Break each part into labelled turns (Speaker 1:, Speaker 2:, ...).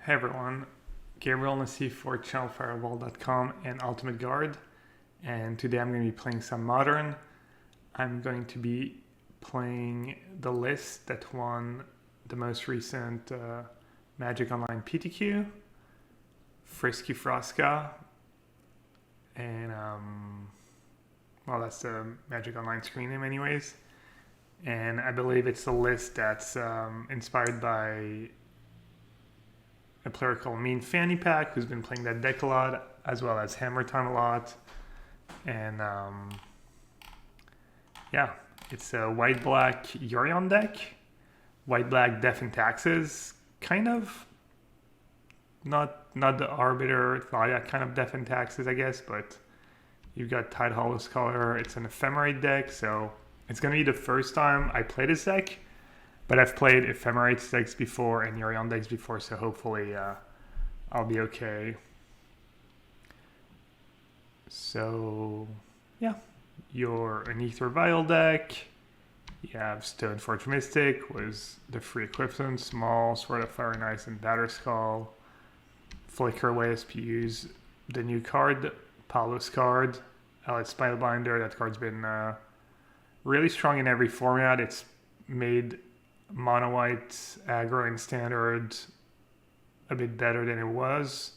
Speaker 1: Hey everyone, Gabriel Nassif for channelfireball.com and Ultimate Guard, and today I'm going to be playing some Modern. I'm going to be playing the list that won the most recent Magic Online PTQ, Frisky Frosca, and well, that's the Magic Online screen name anyways. And I believe it's a list that's inspired by a player called Mean Fanny Pack, who's been playing that deck a lot, as well as Hammer Time a lot. And yeah, it's a white-black Yorion deck. White-black Death and Taxes, kind of. Not the Arbiter, Thalia kind of Death and Taxes, I guess, but you've got Tidehollow Scholar. It's an Ephemerate deck, so it's going to be the first time I play this deck. But I've played Ephemerate decks before and Yorion decks before, so hopefully I'll be okay. So, yeah. You're an Aether Vial deck. You have Stoneforge Mystic, was the free equipment, Small, Sword of Fire and Ice, and Batterskull. Flicker Wisp, you use the new card, Palos card. Allied Spellbinder, that card's been really strong in every format. It's made mono white aggro and standard a bit better than it was.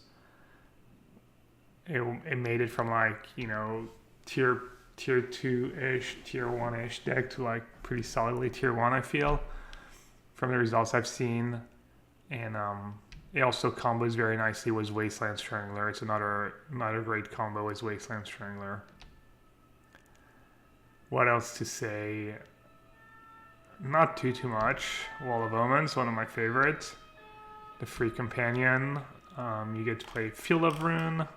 Speaker 1: It made it from like, you know, tier 2-ish, tier 1-ish deck to like pretty solidly tier 1, I feel, from the results I've seen. And it also combos very nicely with Wasteland Strangler. It's another great combo with Wasteland Strangler. What else to say? Not too much. Wall of Omens, one of my favorites. The free companion. You get to play Field of Rune.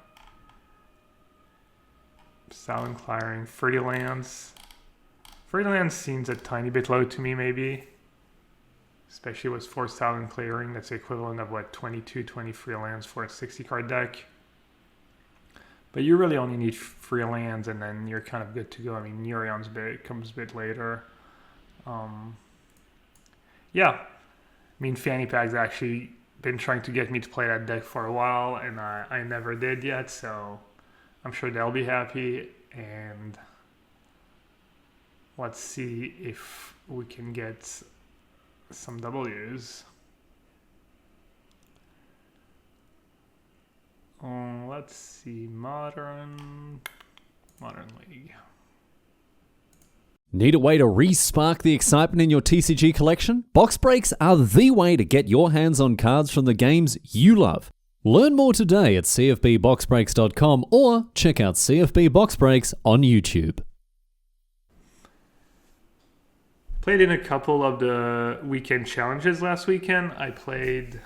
Speaker 1: Silent Clearing. Free Lands. Free Lands seems a tiny bit low to me, maybe. Especially with 4 Silent Clearing. That's the equivalent of what, 20 free lands for a 60 card deck. But you really only need free lands and then you're kind of good to go. I mean, Neurion's comes a bit later. Yeah, Mean Fanny Pack's actually been trying to get me to play that deck for a while, and I never did yet, so I'm sure they'll be happy, and let's see if we can get some W's. Let's see, Modern League.
Speaker 2: Need a way to re-spark the excitement in your TCG collection? Box breaks are the way to get your hands on cards from the games you love. Learn more today at cfbboxbreaks.com or check out CFB Box Breaks on YouTube.
Speaker 1: Played in a couple of the weekend challenges last weekend. I played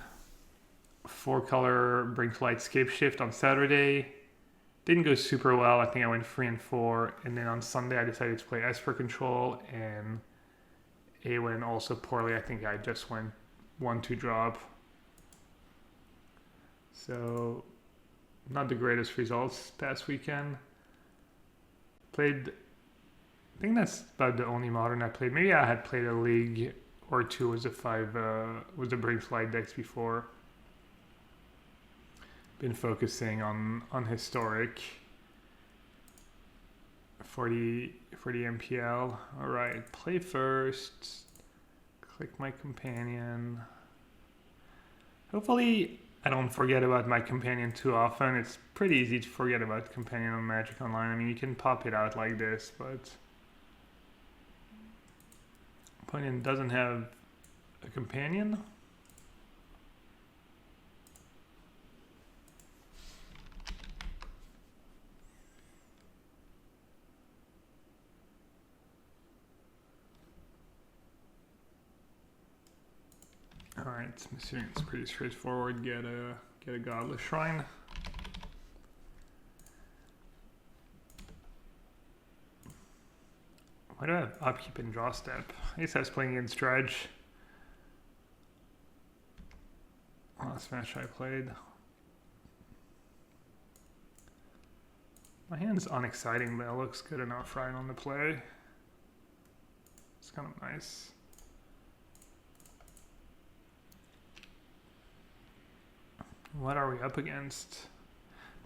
Speaker 1: 4-color Bring to Light Scape Shift on Saturday. Didn't go super well. I think I went 3 and 4. And then on Sunday, I decided to play Esper Control, and it went also poorly. I think I just went 1-2 drop. So, not the greatest results past weekend. Played, I think that's about the only Modern I played. Maybe I had played a league or two with the Bring to Light decks before. Been focusing on historic for the MPL. All right, play first. Click my companion. Hopefully, I don't forget about my companion too often. It's pretty easy to forget about companion on Magic Online. I mean, you can pop it out like this, but opponent doesn't have a companion. Alright, I'm assuming it's pretty straightforward. Get a Godless Shrine. Why do I have Upkeep and Draw Step? I guess I was playing against Dredge. Last match I played. My hand's unexciting, but it looks good enough right on the play. It's kind of nice. What are we up against?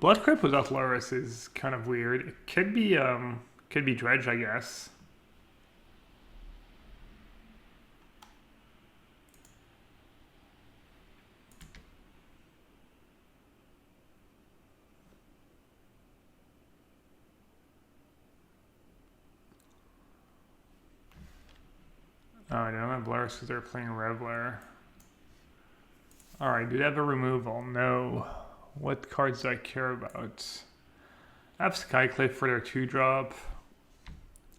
Speaker 1: Blood Crypt without Lurrus is kind of weird. It could be Dredge, I guess. Oh, I don't have Lurrus because they're playing Revler. Alright, do they have a removal? No. What cards do I care about? I have Skyclave for their 2-drop.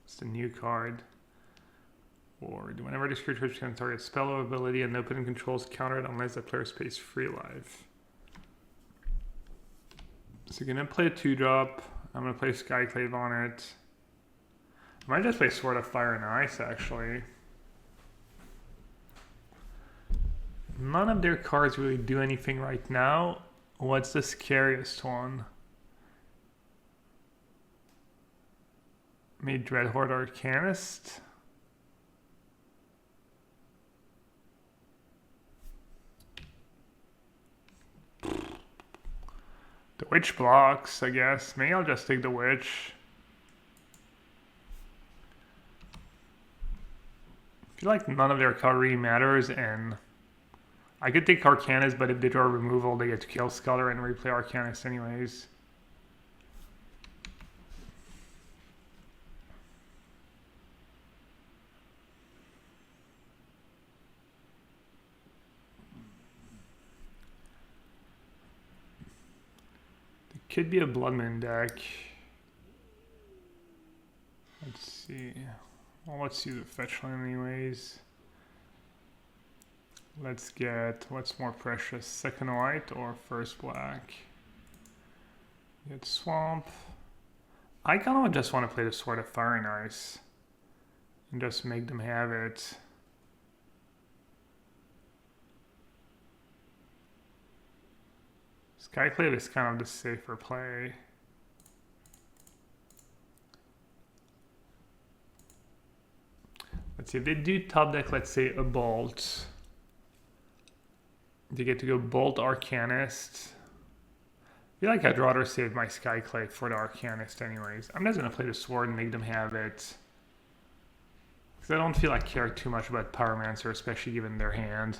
Speaker 1: It's the new card. Or whenever this creature can target spell ability and open controls counter it unless the player pays 3 life. So you're gonna play a 2-drop. I'm gonna play Skyclave on it. I might just play Sword of Fire and Ice actually. None of their cards really do anything right now. What's the scariest one? Maybe Dreadhorde Arcanist? The Witch blocks, I guess. Maybe I'll just take the Witch. I feel like none of their card really matters, and I could take Arcanist, but if they draw removal, they get to kill Scholar and replay Arcanist anyways. There could be a Blood Moon deck. Let's see. Well, let's use a fetch land anyways. Let's get, what's more precious, second white or first black? Get Swamp. I kind of just want to play the Sword of Fire and Ice and just make them have it. Skyclave is kind of the safer play. Let's see, if they do top deck, let's say a Bolt. They get to go Bolt Arcanist. I feel like I'd rather save my Skyclave for the Arcanist anyways. I'm just going to play the Sword and make them have it. Because I don't feel like I care too much about Pyromancer, especially given their hand.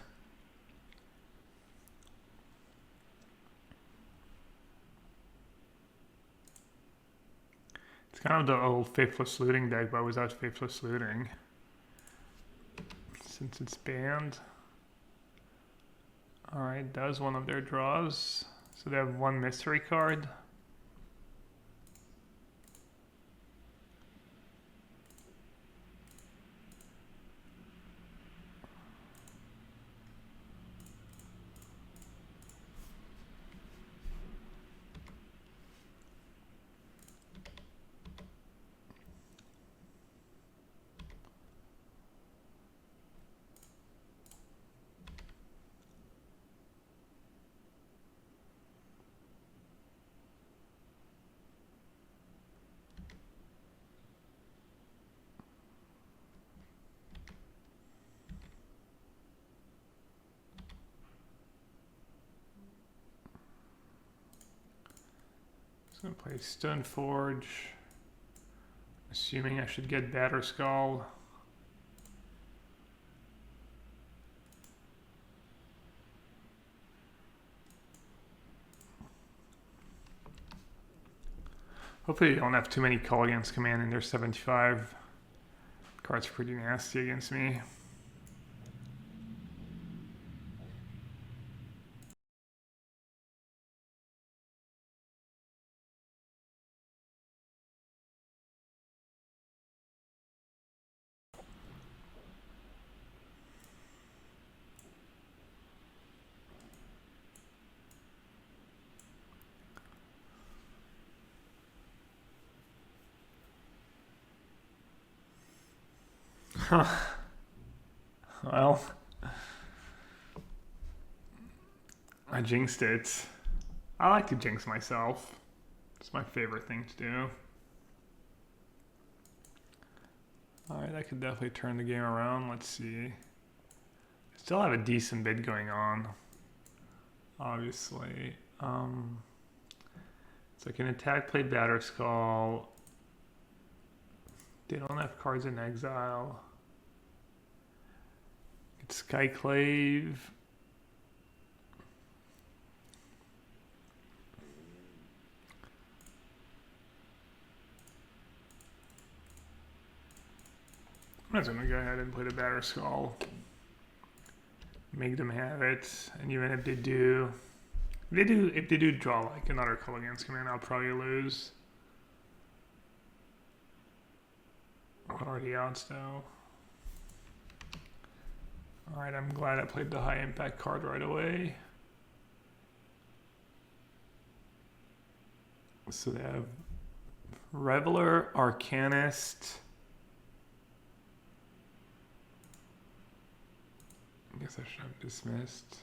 Speaker 1: It's kind of the old Faithless Looting deck, but without Faithless Looting. Since it's banned. Alright, that was one of their draws. So they have one mystery card. I'm gonna play Stoneforge, assuming I should get Batterskull. Hopefully they don't have too many call against command in their 75. Card's pretty nasty against me. Well, I jinxed it. I like to jinx myself. It's my favorite thing to do. Alright, I could definitely turn the game around. Let's see. I still have a decent bid going on. obviously. So I can attack, play Batterskull. They don't have cards in exile. It's Skyclave. I'm just gonna go ahead and play the Batterskull. Make them have it, and even if they do, draw like another Kolaghan's Command, I'll probably lose. What are the odds though? Alright, I'm glad I played the high impact card right away. So they have Reveler, Arcanist. I guess I should have dismissed.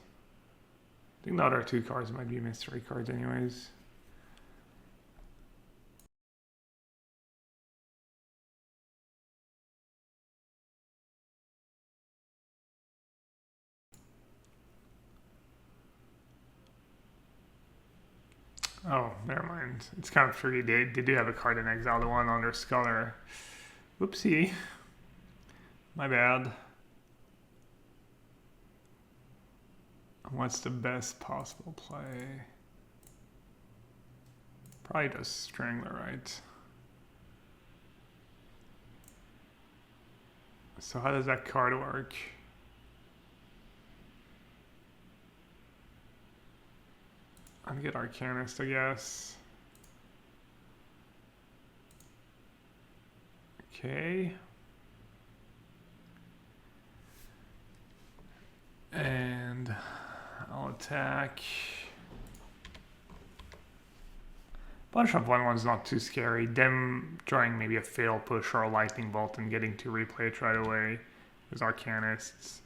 Speaker 1: I think the other two cards might be mystery cards anyways. Oh, never mind. It's kind of tricky. They do have a card in exile, the one under Sculler. Whoopsie. My bad. What's the best possible play? Probably just Strangler, right? So how does that card work? I'd get Arcanist, I guess. Okay. And I'll attack. Bunch of 1/1's not too scary. Them drawing maybe a Fatal Push or a Lightning Bolt and getting to replay it right away is Arcanists.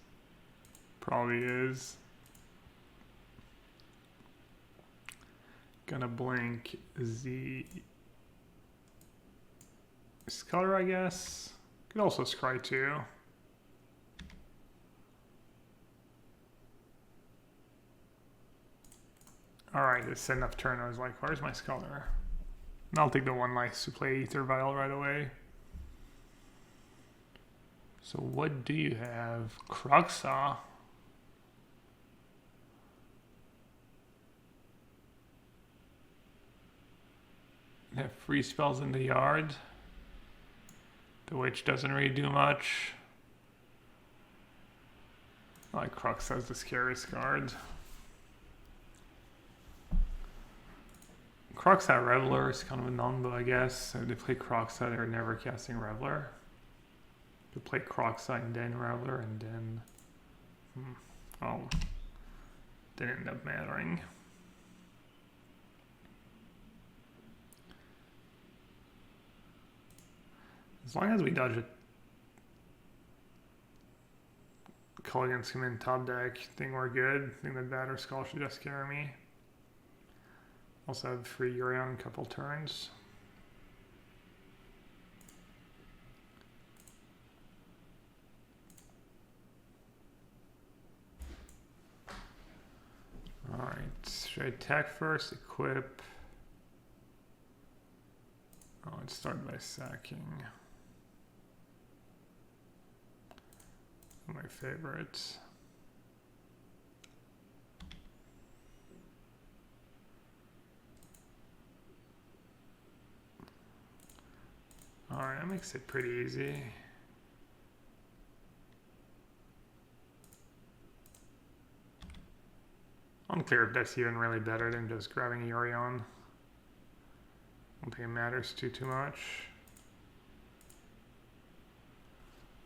Speaker 1: Probably is. Gonna blink the Sculler, I guess. Could also scry too. Alright, it's enough turn. I was like, where's my Sculler? And I'll take the one life to play Aether Vial right away. So what do you have? Kruxa. They have free spells in the yard. The Witch doesn't really do much. I like Kruxa as the scariest card. Kroxa Reveler is kind of a non-bo, I guess. So if they play Kroxa, they're never casting Reveler. They play Kroxa and then Reveler and then... Oh. Didn't end up mattering. As long as we dodge it. Kolaghan's Command top deck, think we're good. I think that Batterskull should just scare me. Also have free Yorion, couple turns. Alright, should I attack first, equip? Oh, let's start by sacking. My favorites. Alright, that makes it pretty easy. Unclear if that's even really better than just grabbing a Yorion. I don't think it matters too much.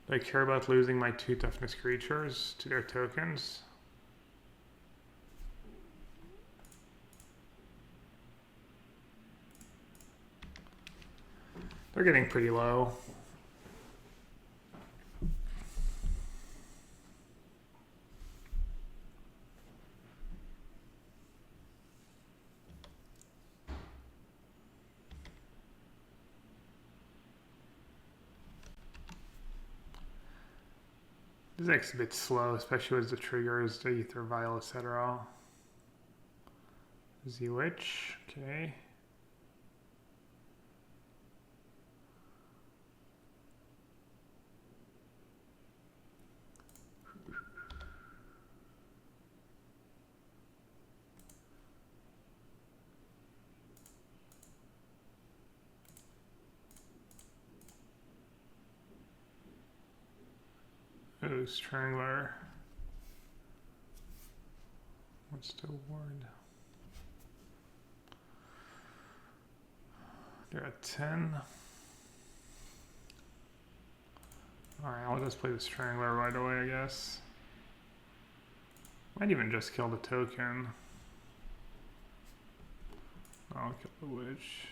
Speaker 1: Do I care about losing my 2 toughness creatures to their tokens? They're getting pretty low. This deck's a bit slow, especially with the triggers, the Aether Vial, etc. Z-Witch, okay. Oh, Strangler. What's the word? They're at 10. Alright, I'll just play the Strangler right away, I guess. Might even just kill the token. I'll kill the Witch.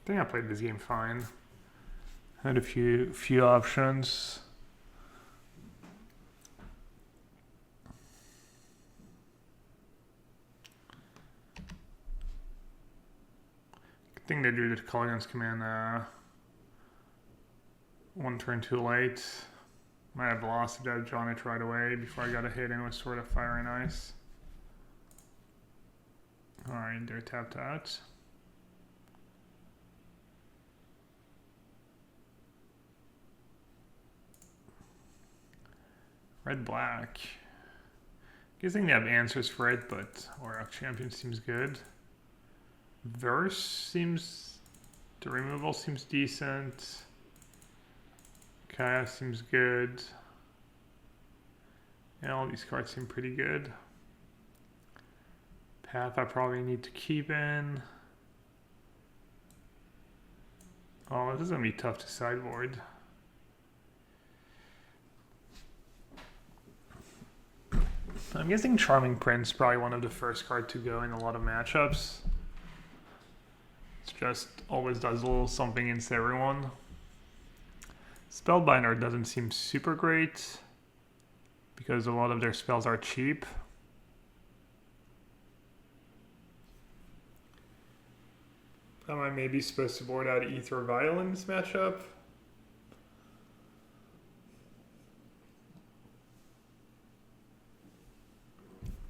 Speaker 1: I think I played this game fine. Had a few options. Good thing they drew the Culligan's Command one turn too late. Might have lost it, I've drawn it right away before I got a hit in with Sword of Fire and Ice. Alright, they're tapped out. Red black. Guessing they have answers for it, but Auroch Champion seems good. Verse seems, the removal seems decent. Kaya seems good. Yeah, all these cards seem pretty good. Path I probably need to keep in. Oh, this is gonna be tough to sideboard. I'm guessing Charming Prince, probably one of the first cards to go in a lot of matchups. It just always does a little something against everyone. Spellbinder doesn't seem super great because a lot of their spells are cheap. Am I maybe supposed to board out Aether Vial in this matchup?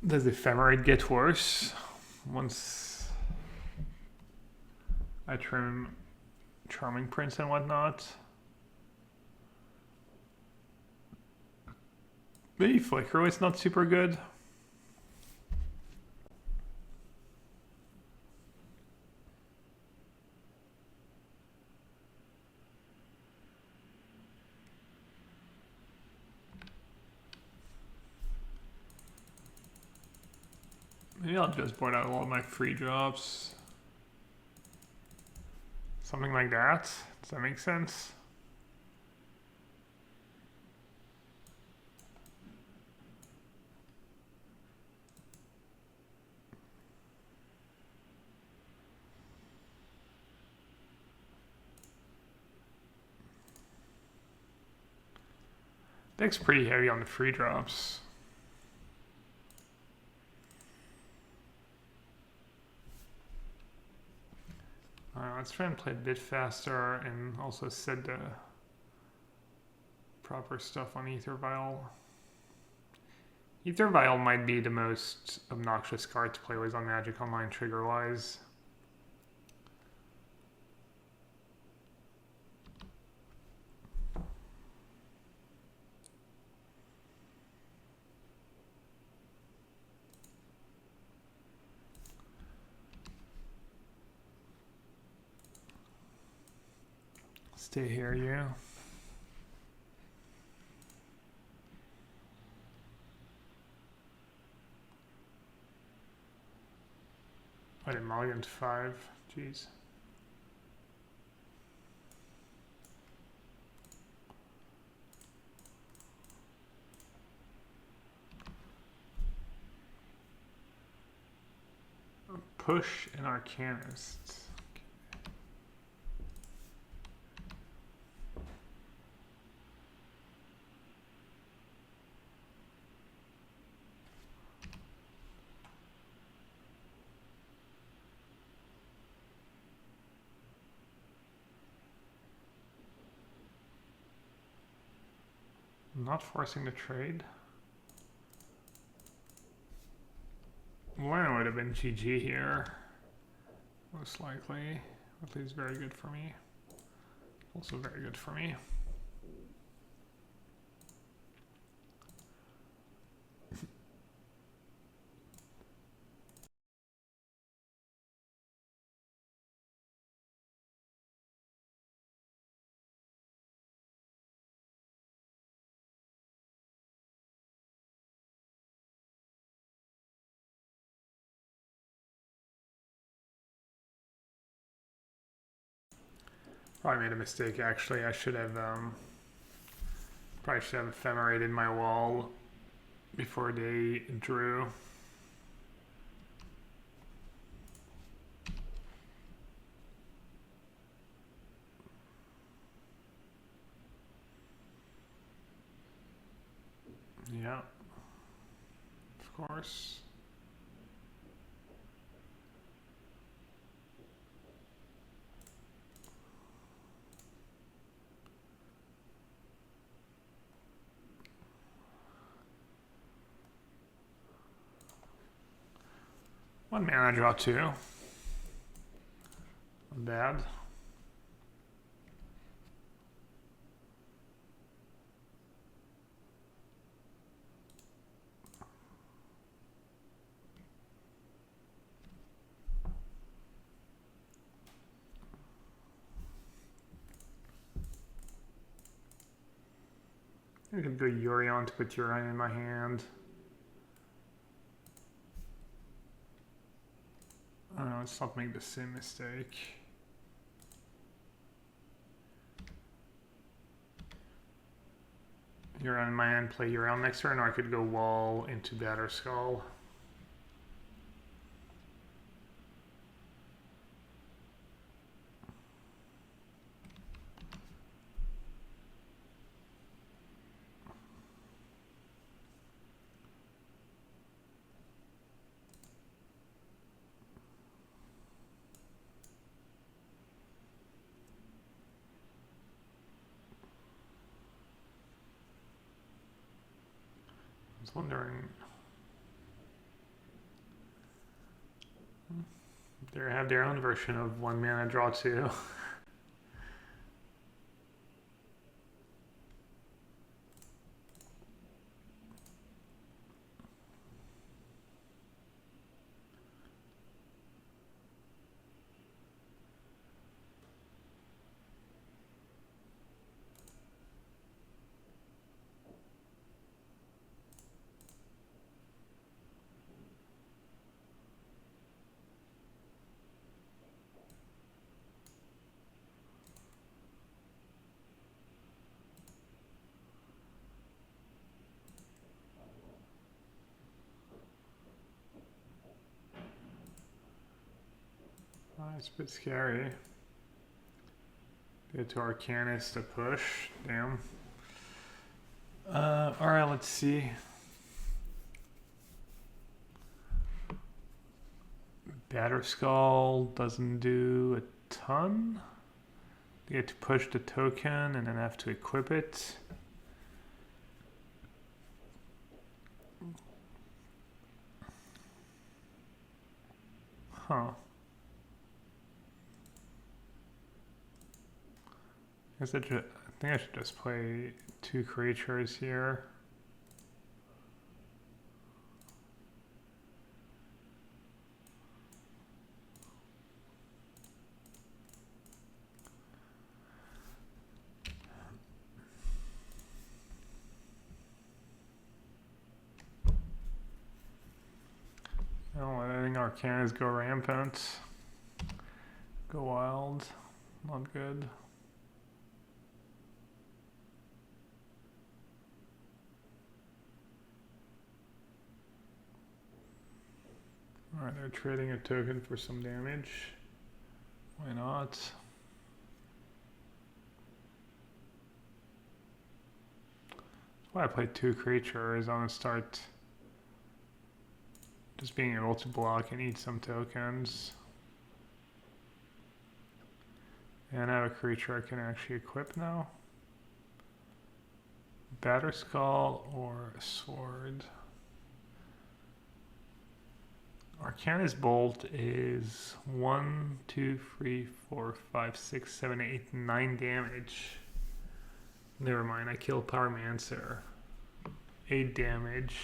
Speaker 1: Does Ephemerate get worse once I trim Charming Prince and whatnot? Maybe Flicker is not super good. Maybe I'll just board out all of my free drops. Something like that. Does that make sense? Deck's pretty heavy on the free drops. Let's try and play a bit faster and also set the proper stuff on Aether Vial. Aether Vial might be the most obnoxious card to play with on Magic Online trigger-wise. Stay here, you. I did mulligan 5. Jeez. Push an Arcanist. Not forcing the trade. Well, it would have been GG here. Most likely. At least very good for me. Also very good for me. Probably made a mistake actually. I should have probably should have ephemerated my wall before they drew. Yeah, of course. One mana, draw two. Not bad. I could go Yorion to put Yorion in my hand. I don't know, let's not make the same mistake. Yorion in my hand, play Yorion next turn, or I could go wall into Batterskull. I was wondering. They have their own version of one mana, draw two. It's a bit scary. Get to Arcanist to push. Damn. Alright, let's see. Batterskull doesn't do a ton. You get to push the token and then have to equip it. Huh. I think I should just play two creatures here. Oh, letting Arcanas go rampant. Go wild. Not good. Alright, they're trading a token for some damage. Why not? That's why I played two creatures on the start. Just being able to block and eat some tokens. And I have a creature I can actually equip now. Batterskull or a sword. Arcanist Bolt is 1, 2, 3, 4, 5, 6, 7, 8, 9 damage. Never mind, I kill Pyromancer. 8 damage.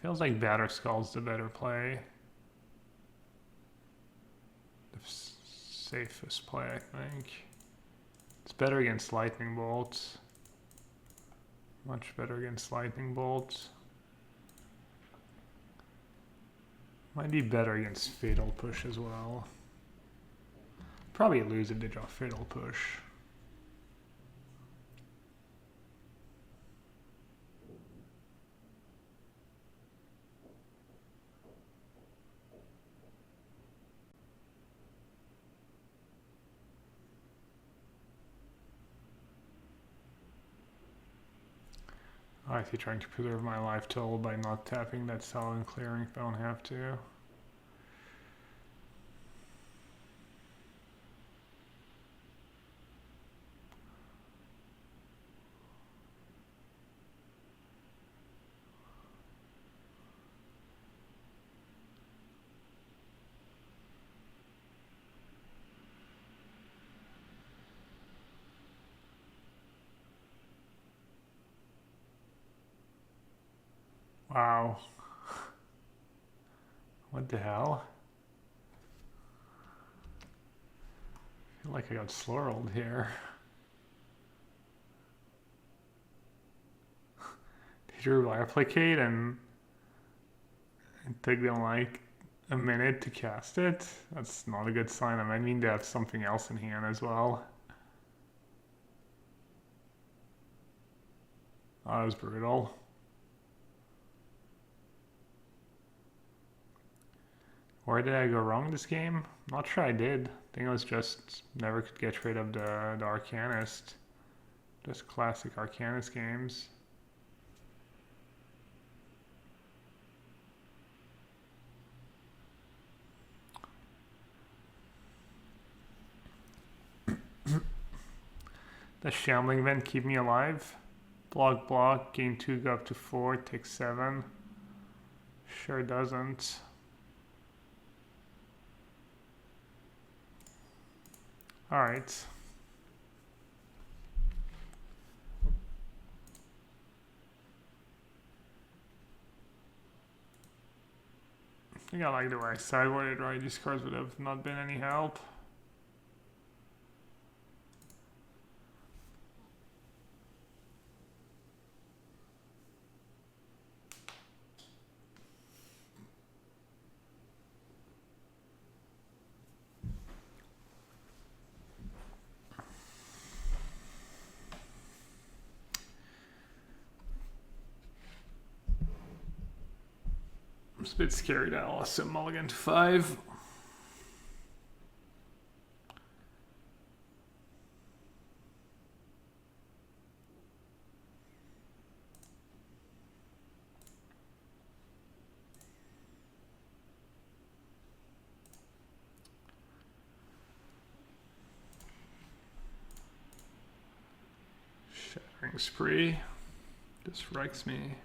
Speaker 1: Feels like Batterskull's the better play. The safest play, I think. It's better against Lightning Bolts. Much better against Lightning Bolts. Might be better against Fatal Push as well. Probably lose if they draw Fatal Push. I see, trying to preserve my life total by not tapping that Salad and clearing if I don't have to. Wow. What the hell? I feel like I got slurled here. They drew Replicate and it took them like a minute to cast it. That's not a good sign. I might mean they have something else in hand as well. Oh, that was brutal. Where did I go wrong this game? Not sure I did. I think it was just never could get rid of the Arcanist. Just classic Arcanist games. Does Shambling Vent keep me alive? Block, gain 2, go up to 4, take 7. Sure doesn't. Alright. I think I like the way I sideboarded, right? These cards would have not been any help. I'm a bit scared that I'll also mulligan to 5. Shattering Spree. This wrecks me.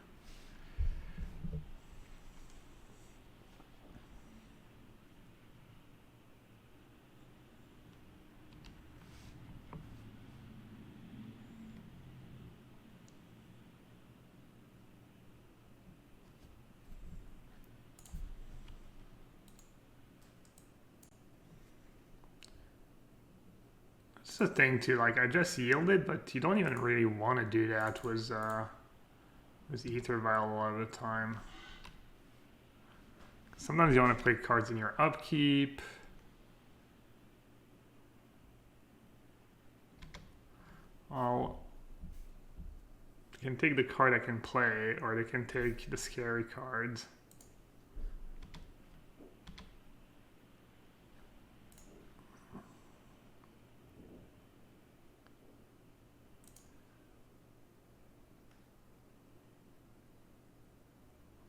Speaker 1: That's the thing too, like I just yielded, but you don't even really want to do that was Ether Vial a lot of the time. Sometimes you want to play cards in your upkeep. They can take the card I can play, or they can take the scary cards.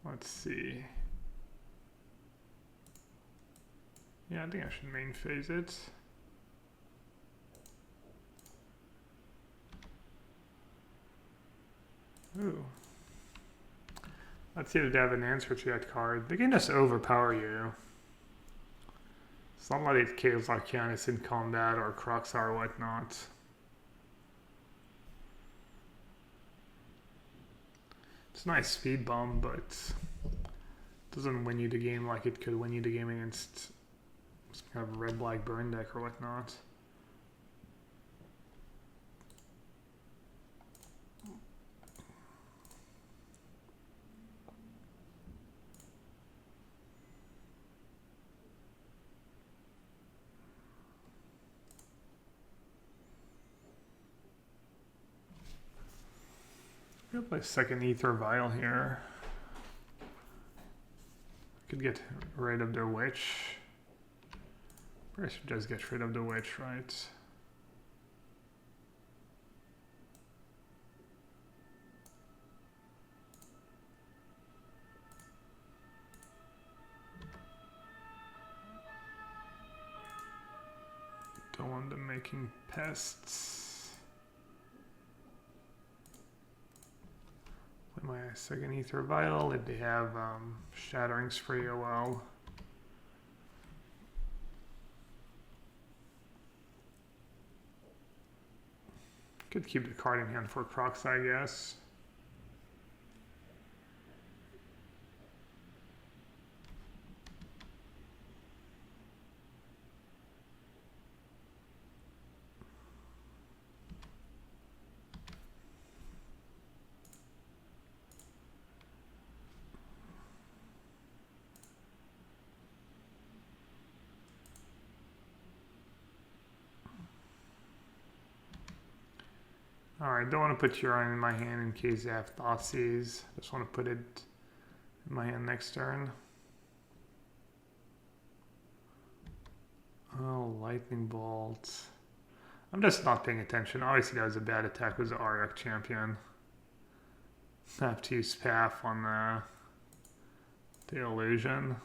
Speaker 1: Let's see. Yeah, I think I should main phase it. Ooh. Let's see if they have an answer to that card. They can just overpower you. It's not like it kills Arcanus in combat or Kroxar or whatnot. It's a nice speed bomb, but it doesn't win you the game like it could win you the game against some kind of red-black burn deck or whatnot. I'm gonna play second Ether Vial here. Could get rid of the Witch. I should just get rid of the Witch, right? Don't want them making pests. Play my second Ether Vial if they have Shattering Spree, oh well. Could keep the card in hand for Crocs, I guess. Alright, don't want to put Huron in my hand in case I have Thoughtseize. Just want to put it in my hand next turn. Oh, Lightning Bolt. I'm just not paying attention. Obviously that was a bad attack with the Auric Champion. I have to use Path on the Illusion.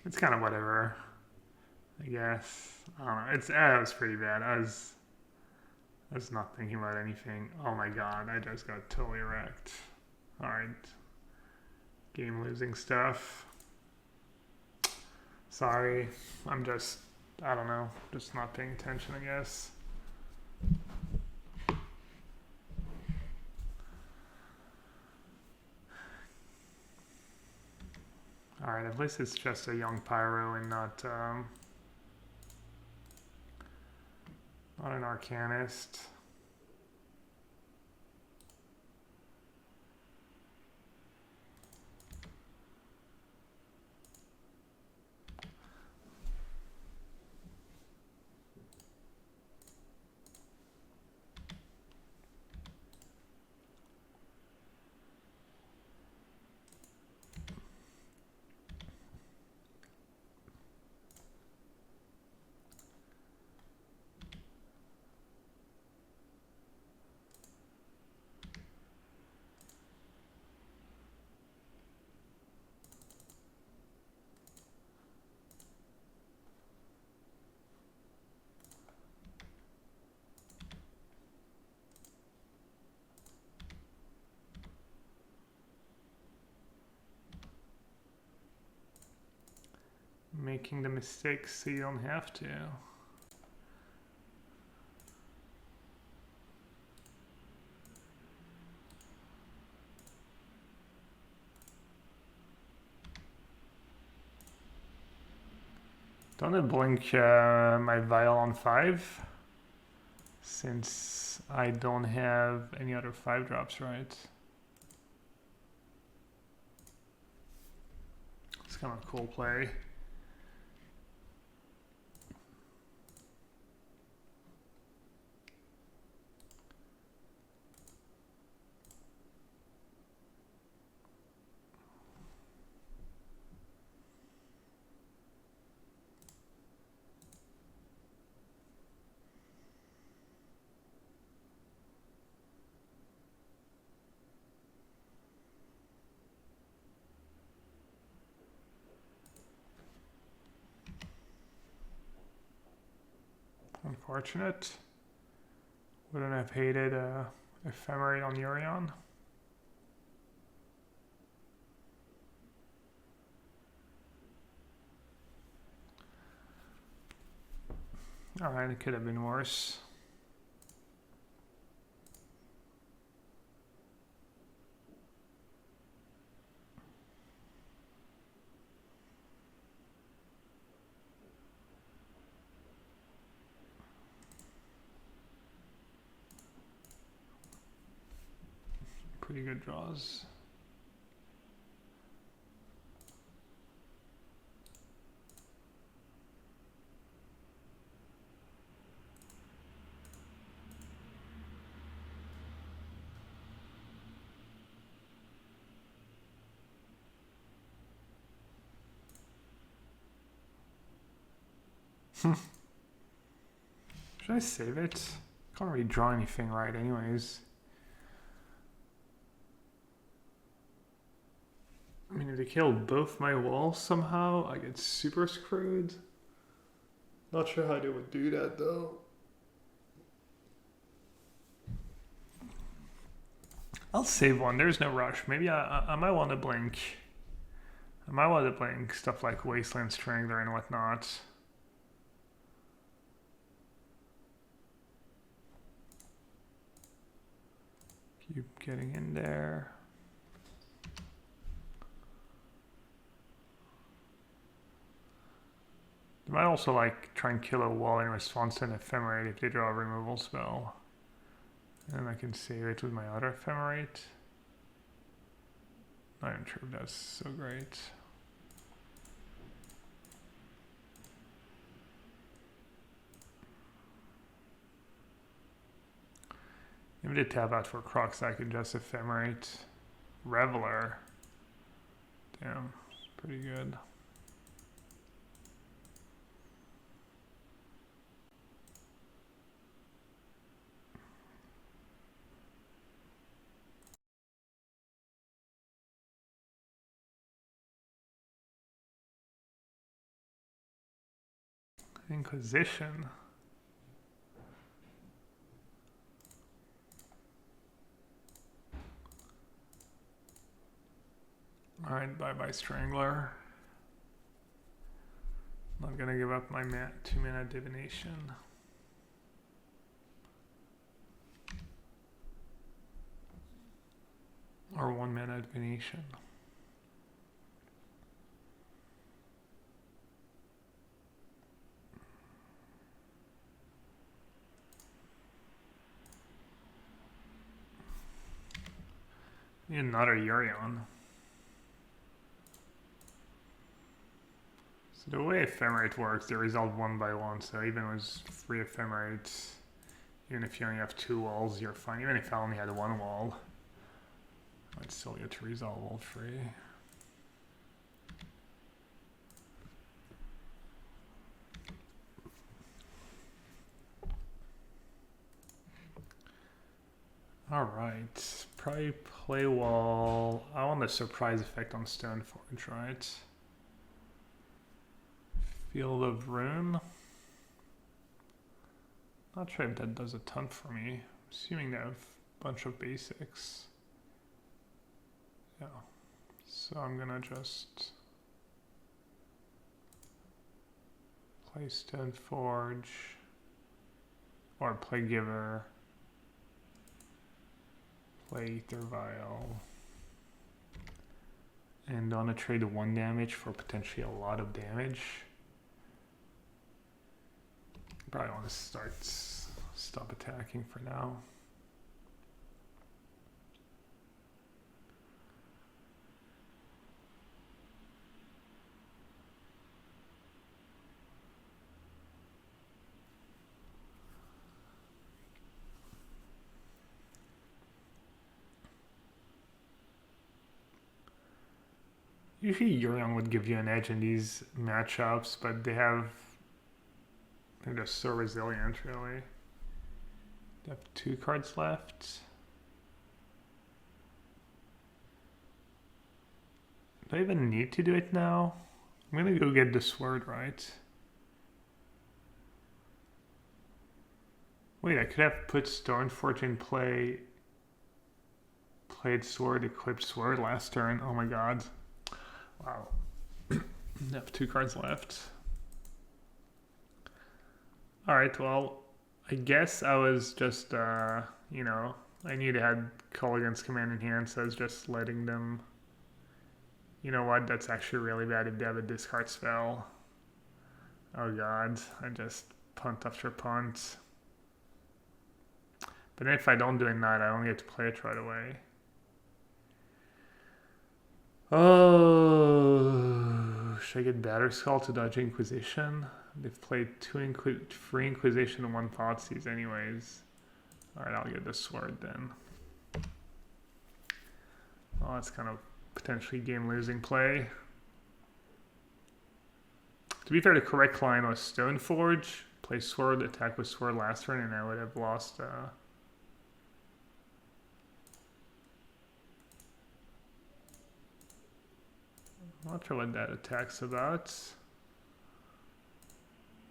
Speaker 1: It's kind of whatever, I guess. I don't know. It was pretty bad. I was not thinking about anything. Oh my god, I just got totally wrecked. Alright. Game losing stuff. Sorry. I'm just, I don't know, just not paying attention, I guess. Alright, at least it's just a young Pyro and not an Arcanist. Making the mistakes so you don't have to. Don't I blink my Vial on 5? Since I don't have any other 5-drops, right? It's kind of a cool play. Unfortunate. Wouldn't have hated Ephemerate on Yorion. Alright, it could have been worse. Pretty good draws. Should I save it? Can't really draw anything right anyways. I mean, if they kill both my walls somehow, I get super screwed. Not sure how they would do that though. I'll save one. There's no rush. Maybe I might want to blink. I might want to blink stuff like Wasteland Strangler and whatnot. Keep getting in there. They might also like try and kill a wall in response to an Ephemerate if they draw a removal spell. And I can save it with my other Ephemerate. Not even sure if that's so great. If they tap out for Crocs, I can just Ephemerate Reveler. Damn, it's pretty good. Inquisition. Alright, bye-bye Strangler. Not gonna give up my 2-mana Divination. Or 1-mana Divination. Need another Yorion. So the way Ephemerate works, they resolve 1 by 1, so even with 3 Ephemerates, even if you only have 2 walls, you're fine. Even if I only had 1 wall, I'd still get to resolve all 3. Alright, probably play wall. I want the surprise effect on Stoneforge, right? Field of Ruin. Not sure if that does a ton for me. Assuming they have a bunch of basics. Yeah. So I'm gonna just play Stoneforge or play Giver. Play Aether Vial. And on a trade 1 damage for potentially a lot of damage. Probably want to stop attacking for now. Usually Yorion would give you an edge in these matchups, but they have... they're just so resilient, really. They have 2 cards left. Do I even need to do it now? I'm gonna go get the sword, right? Wait, I could have put Stoneforge in play. Played sword, equipped sword last turn. Oh my god. Wow. I have 2 cards left. Alright, well, I guess I was just, you know, I knew they had Kolaghan's Command in hand, so I was just letting them... You know what, that's actually really bad if they have a discard spell. Oh god, I just punt after punt. But then if I don't do a knight, I only get to play it right away. Oh, should I get Batterskull to dodge Inquisition? They've played 3 Inquisition and 1 Thoughtseize anyways. Alright, I'll get the sword then. Well, that's kind of potentially game-losing play. To be fair, the correct line was Stoneforge. Play sword, attack with sword last turn, and I would have lost... I'm not sure what that attack's about.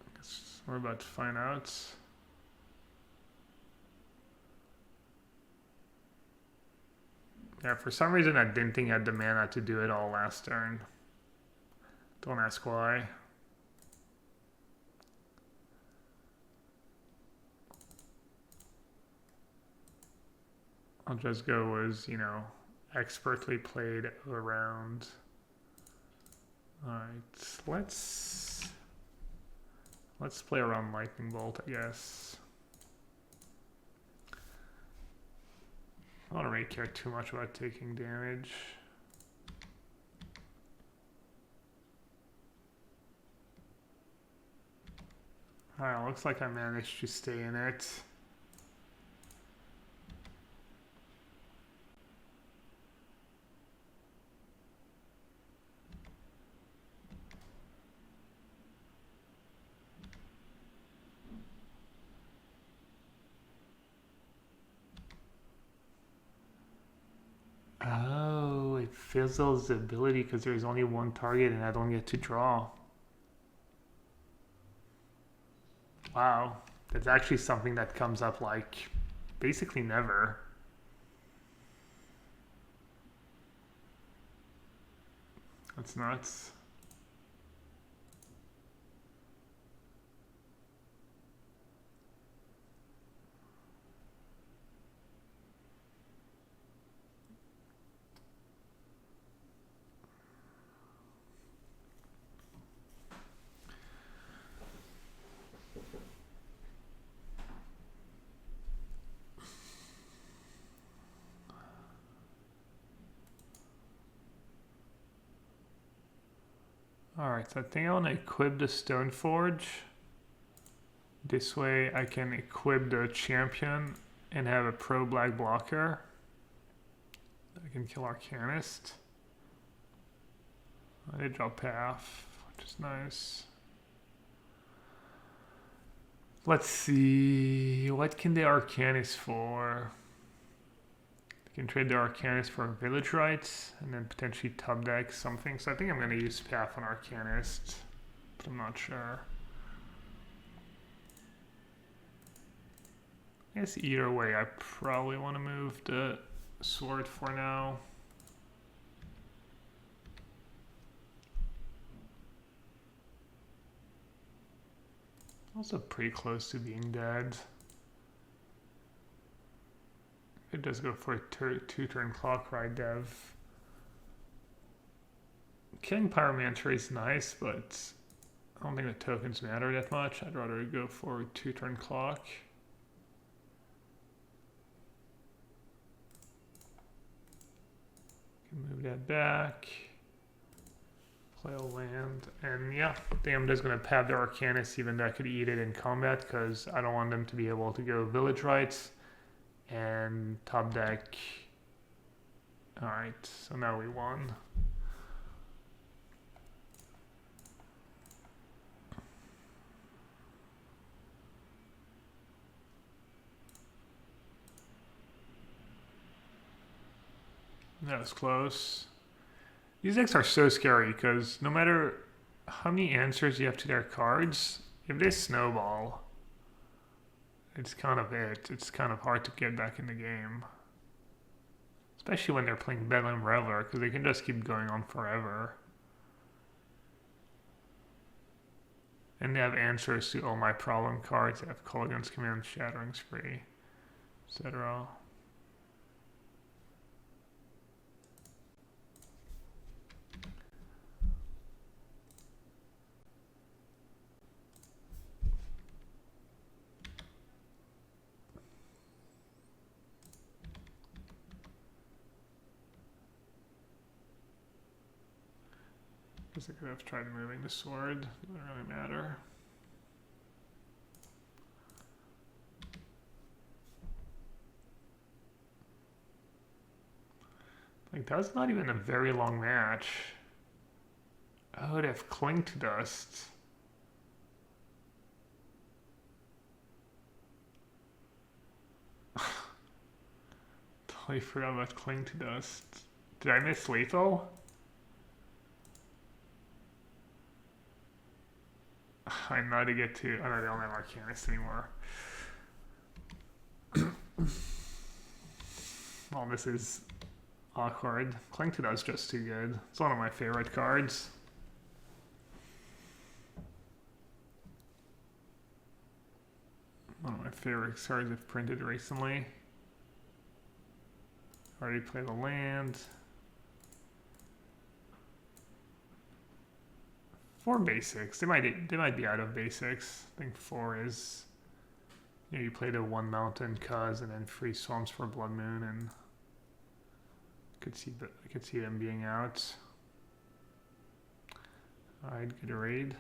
Speaker 1: I guess we're about to find out. Yeah, for some reason I didn't think I had the mana to do it all last turn. Don't ask why. I'll just go as, you know, expertly played around. Alright, let's play around Lightning Bolt, I guess. I don't really care too much about taking damage. Alright, looks like I managed to stay in it. Oh, it fizzles the ability because there's only 1 target and I don't get to draw. Wow, that's actually something that comes up like basically never. That's nuts. Alright, so I think I want to equip the Stoneforge. This way I can equip the champion and have a pro-black blocker. I can kill Arcanist. I did drop Path, which is nice. Let's see, what can the Arcanist for? I can trade the Arcanist for Village Rites and then potentially top deck something. So I think I'm going to use Path on Arcanist, but I'm not sure. I guess either way, I probably want to move the sword for now. Also pretty close to being dead. It does go for a 2-turn clock ride, Dev. Killing Pyromancer is nice, but I don't think the tokens matter that much. I'd rather go for a 2-turn clock. Can move that back. Play a land. And yeah, I think I'm just going to pad the Arcanist, even though I could eat it in combat, because I don't want them to be able to go Village Rites and top deck. Alright, so now we won. That was close. These decks are so scary because no matter how many answers you have to their cards, if they snowball, it's kind of it. It's kind of hard to get back in the game. Especially when they're playing Bedlam Reveler, because they can just keep going on forever. And they have answers to all my problem cards. They have Kolaghan's Command, Shattering Spree, etc. Guess I could have tried moving the sword. Doesn't really matter. Like, that was not even a very long match. Oh, they have Cling to Dust. Totally forgot about Cling to Dust. Did I miss Lethal? I'm not to get to. Oh no, they don't have Arcanist anymore. Well, this is awkward. Cling to Dust just too good. It's one of my favorite cards. One of my favorite cards I've printed recently. Already played the land. 4 basics. They might be out of basics. I think 4 is, you know, you play the 1 mountain cuz and then 3 swamps for Blood Moon, and I could see them being out. Alright, good raid.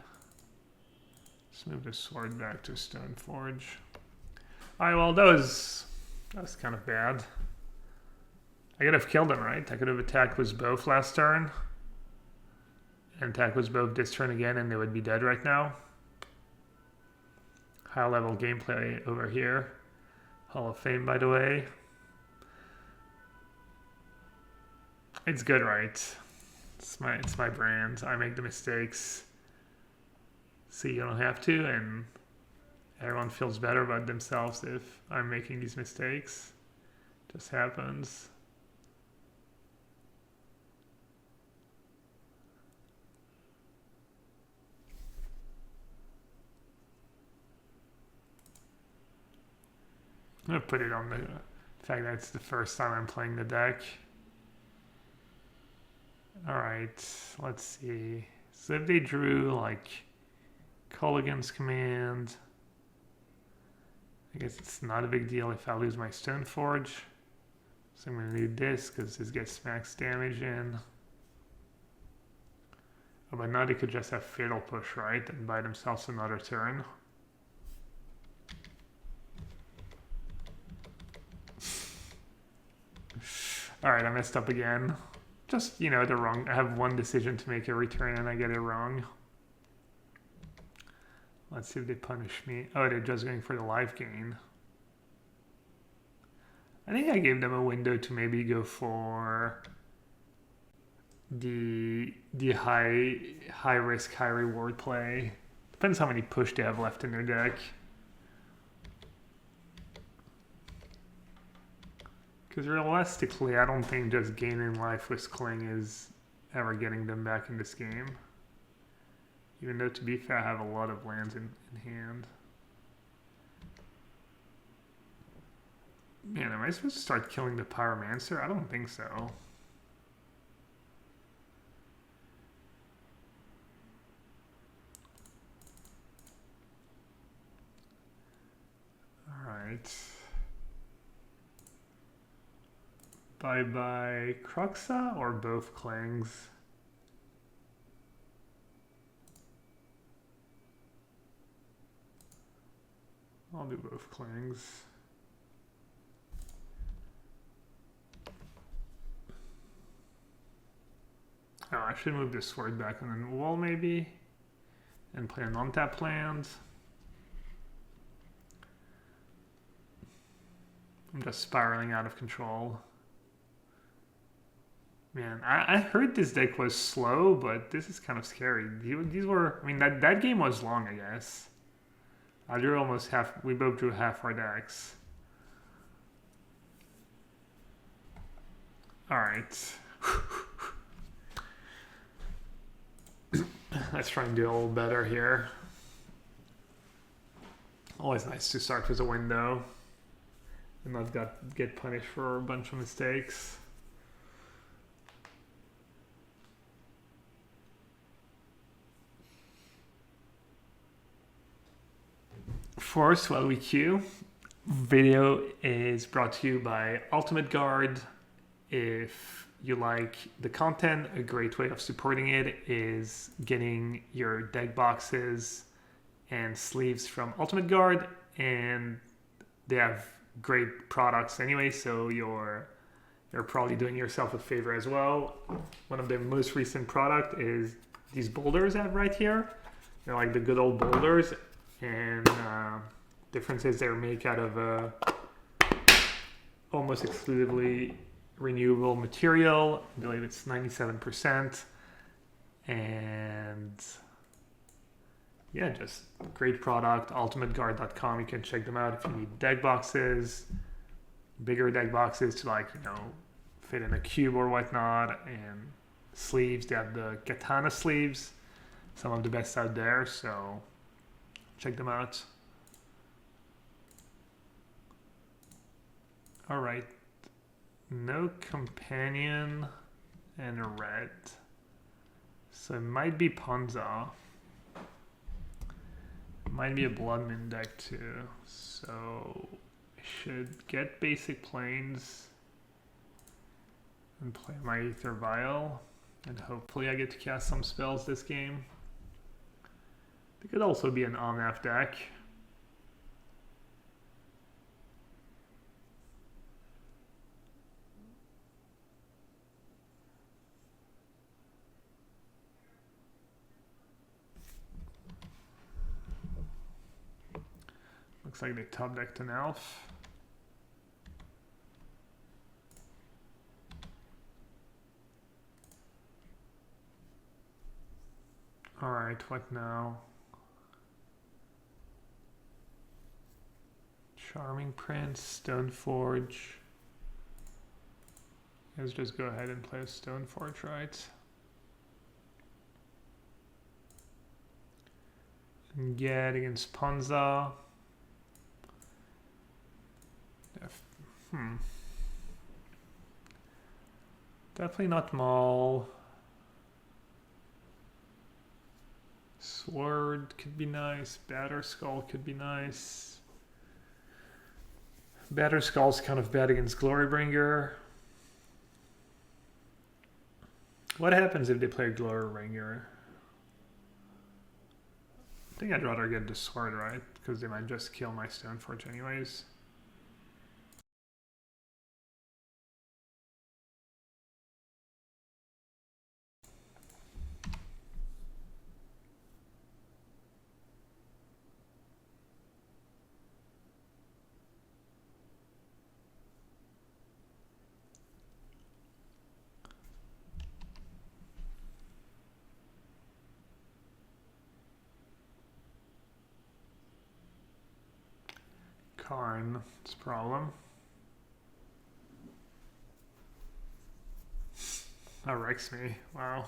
Speaker 1: Let's move the sword back to Stoneforge. Alright, well that was kind of bad. I could have killed him, right? I could have attacked with both last turn. And attack was both this turn again, and they would be dead right now. High level gameplay over here. Hall of Fame, by the way. It's good, right? It's my brand. I make the mistakes. See, you don't have to, and everyone feels better about themselves if I'm making these mistakes. Just happens. I'm gonna put it on the fact that it's the first time I'm playing the deck. Alright, let's see. So if they drew like Kolaghan's Command, I guess it's not a big deal if I lose my Stoneforge. So I'm gonna need this because this gets max damage in. Oh, but now they could just have Fatal Push, right? And buy themselves another turn. Alright, I messed up again. Just, you know, I have one decision to make every turn and I get it wrong. Let's see if they punish me. Oh, they're just going for the life gain. I think I gave them a window to maybe go for the high risk, high reward play. Depends how many push they have left in their deck. Because realistically, I don't think just gaining life with Cling is ever getting them back in this game. Even though, to be fair, I have a lot of lands in hand. Man, am I supposed to start killing the Pyromancer? I don't think so. Alright. Bye-bye Kruxa or both Clings? I'll do both Clings. Oh, I should move this sword back on the wall maybe. And play an untap land. I'm just spiraling out of control. Man, I heard this deck was slow, but this is kind of scary. These were, I mean, that game was long, I guess. I drew almost half. We both drew half our decks. All right. Let's try and do a little better here. Always nice to start with a window and not get punished for a bunch of mistakes. First, while we queue, video is brought to you by Ultimate Guard. If you like the content, a great way of supporting it is getting your deck boxes and sleeves from Ultimate Guard, and they have great products anyway, so you're probably doing yourself a favor as well. One of their most recent product is these boulders I have right here. They're like the good old boulders, and difference is they're made out of almost exclusively renewable material. I believe it's 97%, and yeah, just great product. ultimateguard.com. You can check them out if you need deck boxes, bigger deck boxes to, like, fit in a cube or whatnot, and sleeves. They have the Katana sleeves, some of the best out there, so check them out. All right, no companion and a red, so it might be Ponza. Might be a Bloodman deck too, so I should get basic planes and play my Aether Vial, and hopefully I get to cast some spells this game. It could also be an Omnath deck. Looks like they top decked an elf. Alright, what now? Charming Prince, Stoneforge. Let's just go ahead and play a Stoneforge, right? And get against Ponza. Definitely not Maul. Sword could be nice. Batterskull could be nice. Batterskull's kind of bad against Glorybringer. What happens if they play Glorybringer? I think I'd rather get the sword, right? Because they might just kill my Stoneforge anyways. Karn, it's a problem. That wrecks me. Wow.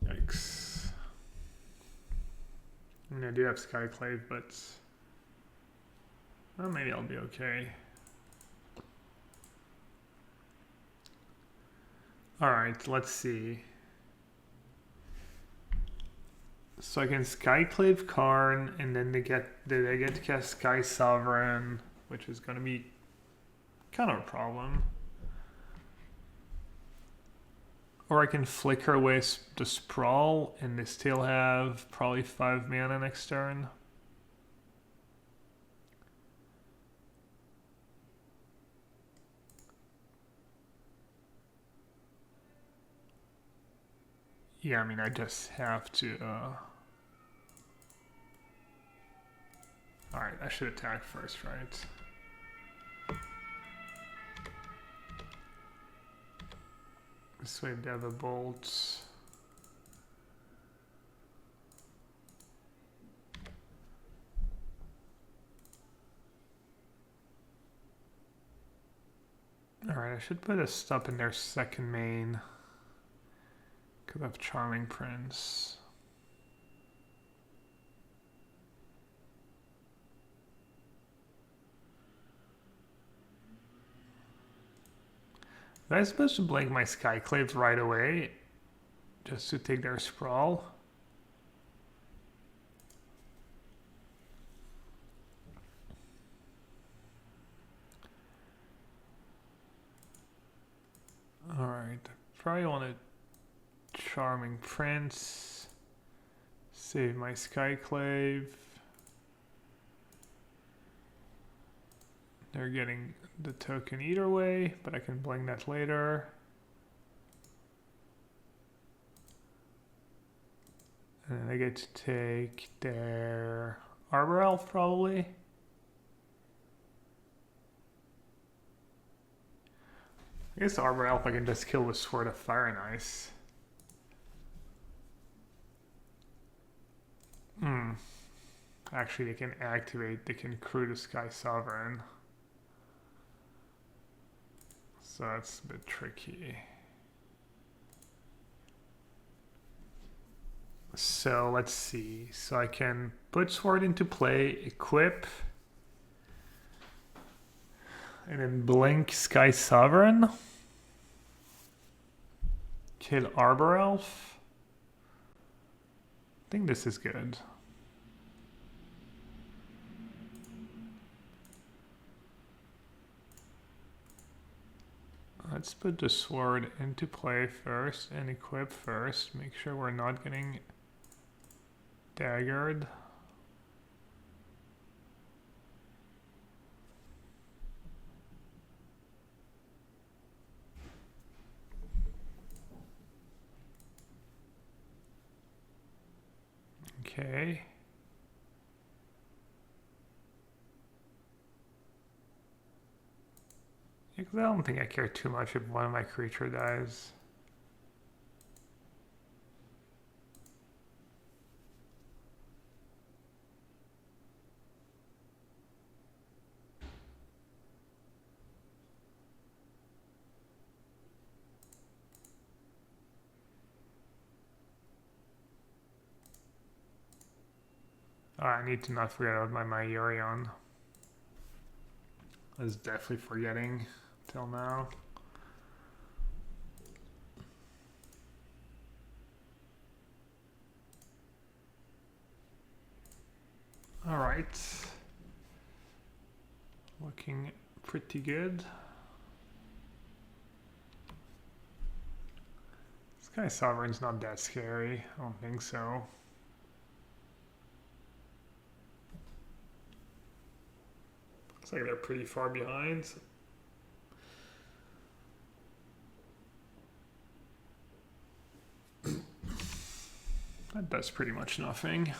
Speaker 1: Yikes. I mean, I do have Skyclave, but well, maybe I'll be okay. Alright, let's see. So I can Skyclave Karn, and then they get to cast Sky Sovereign, which is going to be kind of a problem. Or I can flicker away the Sprawl, and they still have probably 5 mana next turn. Yeah, I mean, I just have to... Alright, I should attack first, right? This way, Devabolt. Alright, I should put a stop in their second main. Because of Charming Prince. Was I supposed to blink my Skyclave right away? Just to take their sprawl? Alright, probably want a Charming Prince. Save my Skyclave. They're getting the token either way, but I can blink that later. And then I get to take their Arbor Elf probably. I guess the Arbor Elf I can just kill with Sword of Fire and Ice. Actually, they can activate, they can crew the Sky Sovereign. So that's a bit tricky. So let's see. So I can put Sword into play, equip, and then blink Sky Sovereign. Kill Arbor Elf. I think this is good. Let's put the sword into play first and equip first. Make sure we're not getting daggered. Okay. Because I don't think I care too much if one of my creature dies. Oh, I need to not forget about my Yorion. I was definitely forgetting till now. All right. Looking pretty good. Sky Sovereign's not that scary. I don't think so. Looks like they're pretty far behind. That does pretty much nothing.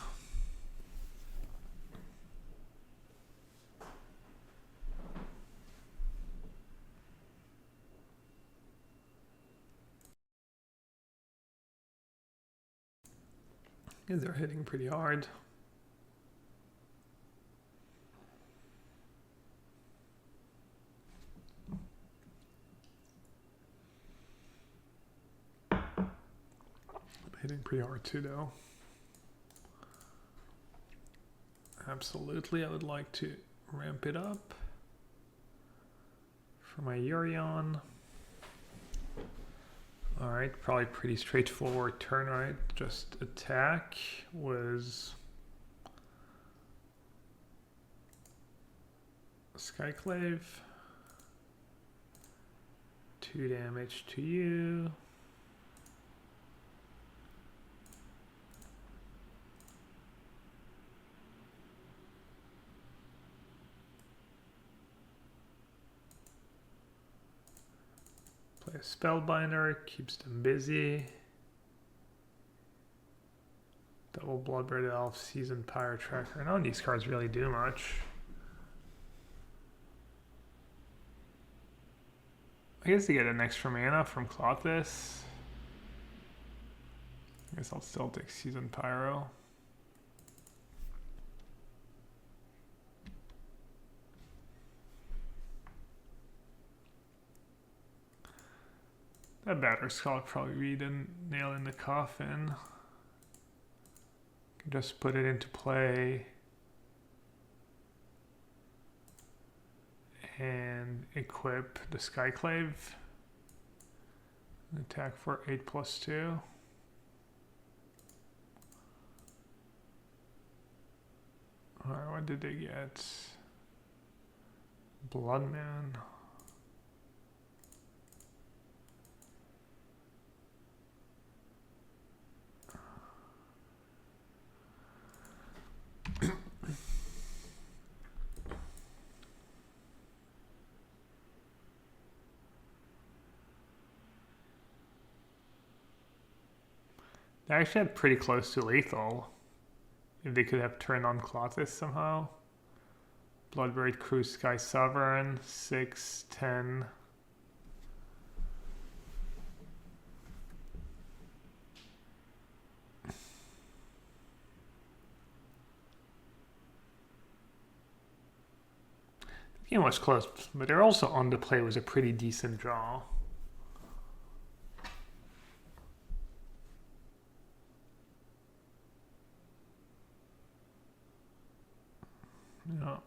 Speaker 1: Because they're hitting pretty hard. Hitting pretty hard too, though. Absolutely, I would like to ramp it up for my Yorion. Alright, probably pretty straightforward turn, right? Just attack was Skyclave. 2 damage to you. Play a Spellbinder, keeps them busy. Double Bloodbraid Elf, Seasoned Pyre Tracker. None of these cards really do much. I guess they get an extra mana from Clothis. I guess I'll still take Seasoned Pyro. A better skull would probably be the nail in the coffin. Can just put it into play. And equip the Skyclave. Attack for 8+2. Alright, what did they get? Bloodman. They actually had pretty close to lethal. If they could have turned on Clothis somehow. Bloodbraid Crew, Sky Sovereign, 6, 10. The game was close, but they're also on the play was a pretty decent draw. Yeah.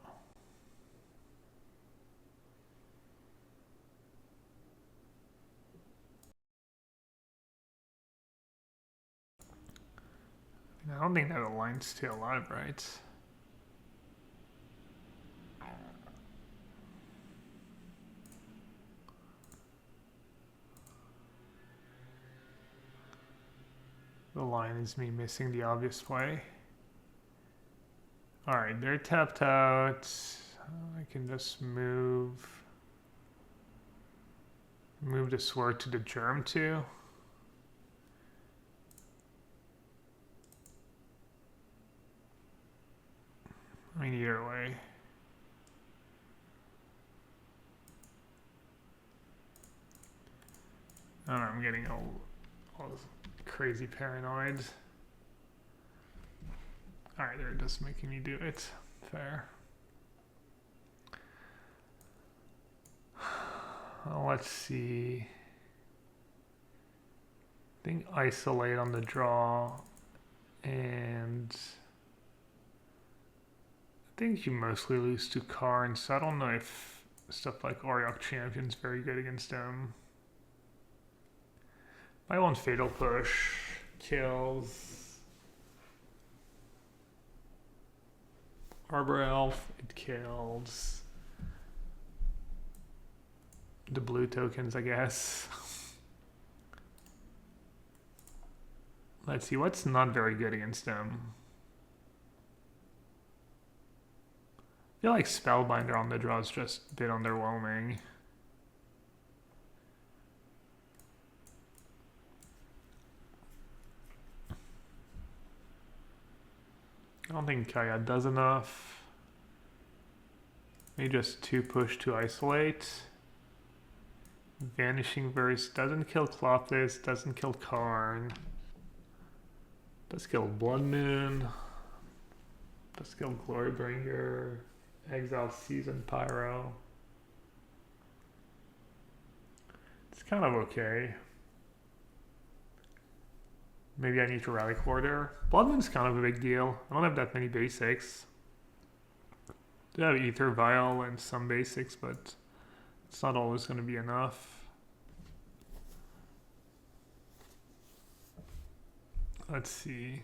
Speaker 1: I don't think that aligns to alive, right? The line is me missing the obvious play. Alright, they're tapped out. I can just move the sword to the germ too. I mean, either way. I don't know, I'm getting all crazy paranoid. Alright, they're just making me do it. Fair. Let's see. I think isolate on the draw, and I think you mostly lose to Karn, so I don't know if stuff like Auriok Champion's very good against them. I want Fatal Push, kills. Arbor Elf, it kills. The blue tokens, I guess. Let's see, what's not very good against them? I feel like Spellbinder on the draw is just a bit underwhelming. I don't think Kaya does enough. Maybe just 2 push to isolate. Vanishing Verse doesn't kill Clothis, doesn't kill Karn. Does kill Blood Moon. Does kill Glorybringer. Exile Season Pyro. It's kind of okay. Maybe I need to Rally Quarter. Blood Moon's kind of a big deal. I don't have that many basics. I have Ether Vial and some basics, but it's not always going to be enough. Let's see.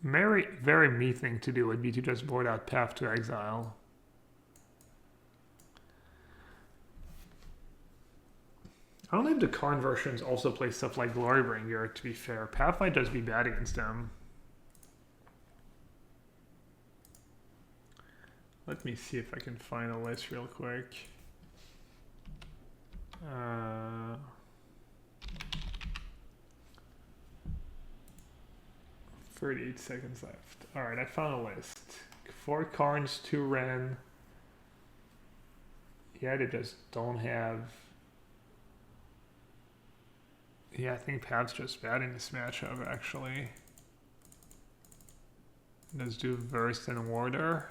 Speaker 1: Very me thing to do would be to just board out Path to Exile. I don't know if the Karn versions also play stuff like Glorybringer, to be fair. Path might just be bad against them. Let me see if I can find a list real quick. 38 seconds left. Alright, I found a list. 4 Karns, 2 Ren. Yeah, they just don't have... Yeah, I think Path's just bad in this matchup, actually. Let's do Verse and Warder.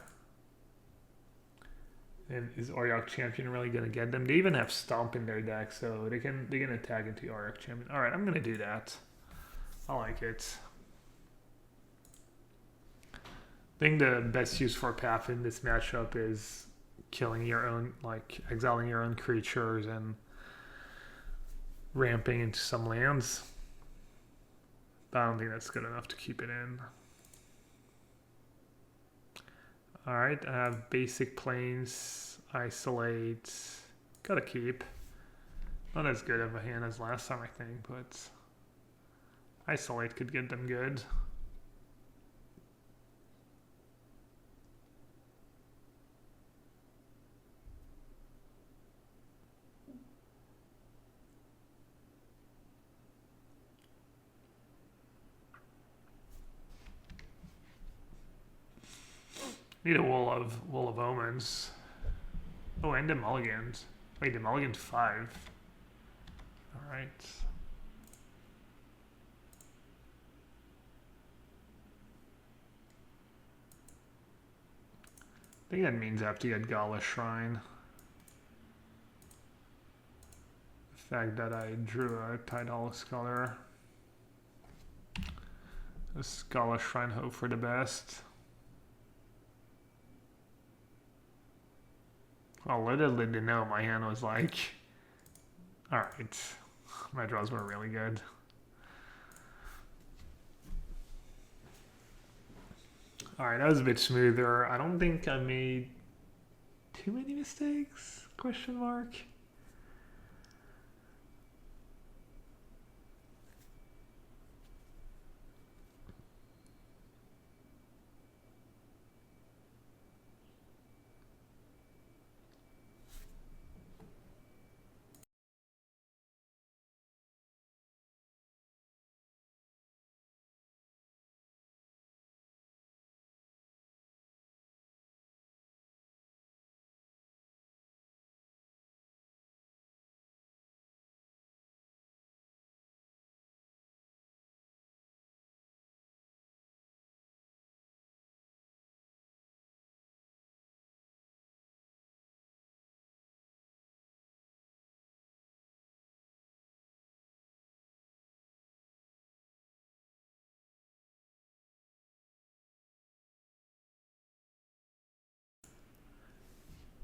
Speaker 1: And is Auriok Champion really gonna get them? They even have Stomp in their deck, so they can attack into Auriok Champion. Alright, I'm gonna do that. I like it. I think the best use for Path in this matchup is killing your own, like exiling your own creatures and ramping into some lands. But I don't think that's good enough to keep it in. Alright, I have basic planes, isolate, gotta keep. Not as good of a hand as last time, I think, but isolate could get them good. Need a Wool of Omens. Oh, and a Mulligan's. Wait, the Mulligan's 5. Alright. I think that means I have to get Gala Shrine. The fact that I drew a Tidal Scholar. A Gala Shrine, hope for the best. Well, little did they know my hand was like, alright, my draws were really good. Alright, that was a bit smoother. I don't think I made too many mistakes? Question mark.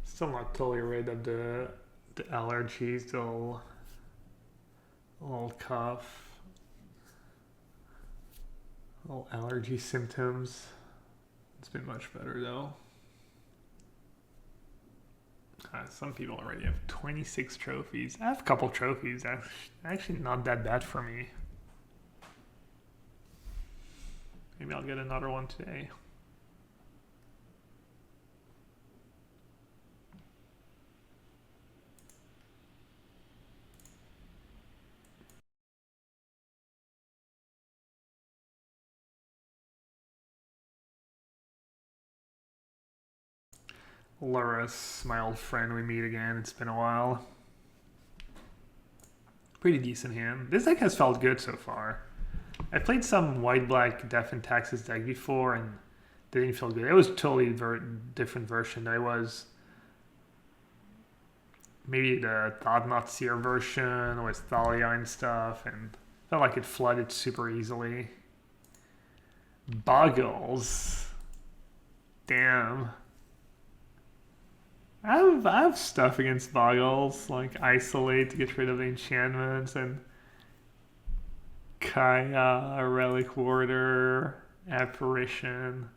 Speaker 1: Still not totally rid of the allergies, the little cough, little allergy symptoms. It's been much better though. Some people already have 26 trophies. I have a couple trophies. Actually not that bad for me. Maybe I'll get another one today. Lurrus, my old friend, we meet again. It's been a while. Pretty decent hand. This deck has felt good so far. I played some white-black Death and Taxes deck before and they didn't feel good. It was a totally different version. It was maybe the Thought-Knot Seer version with Thalia and stuff, and felt like it flooded super easily. Boggles. Damn. I have stuff against Boggles, like Isolate to get rid of the enchantments, and Kaya, Relic Warder, Apparition.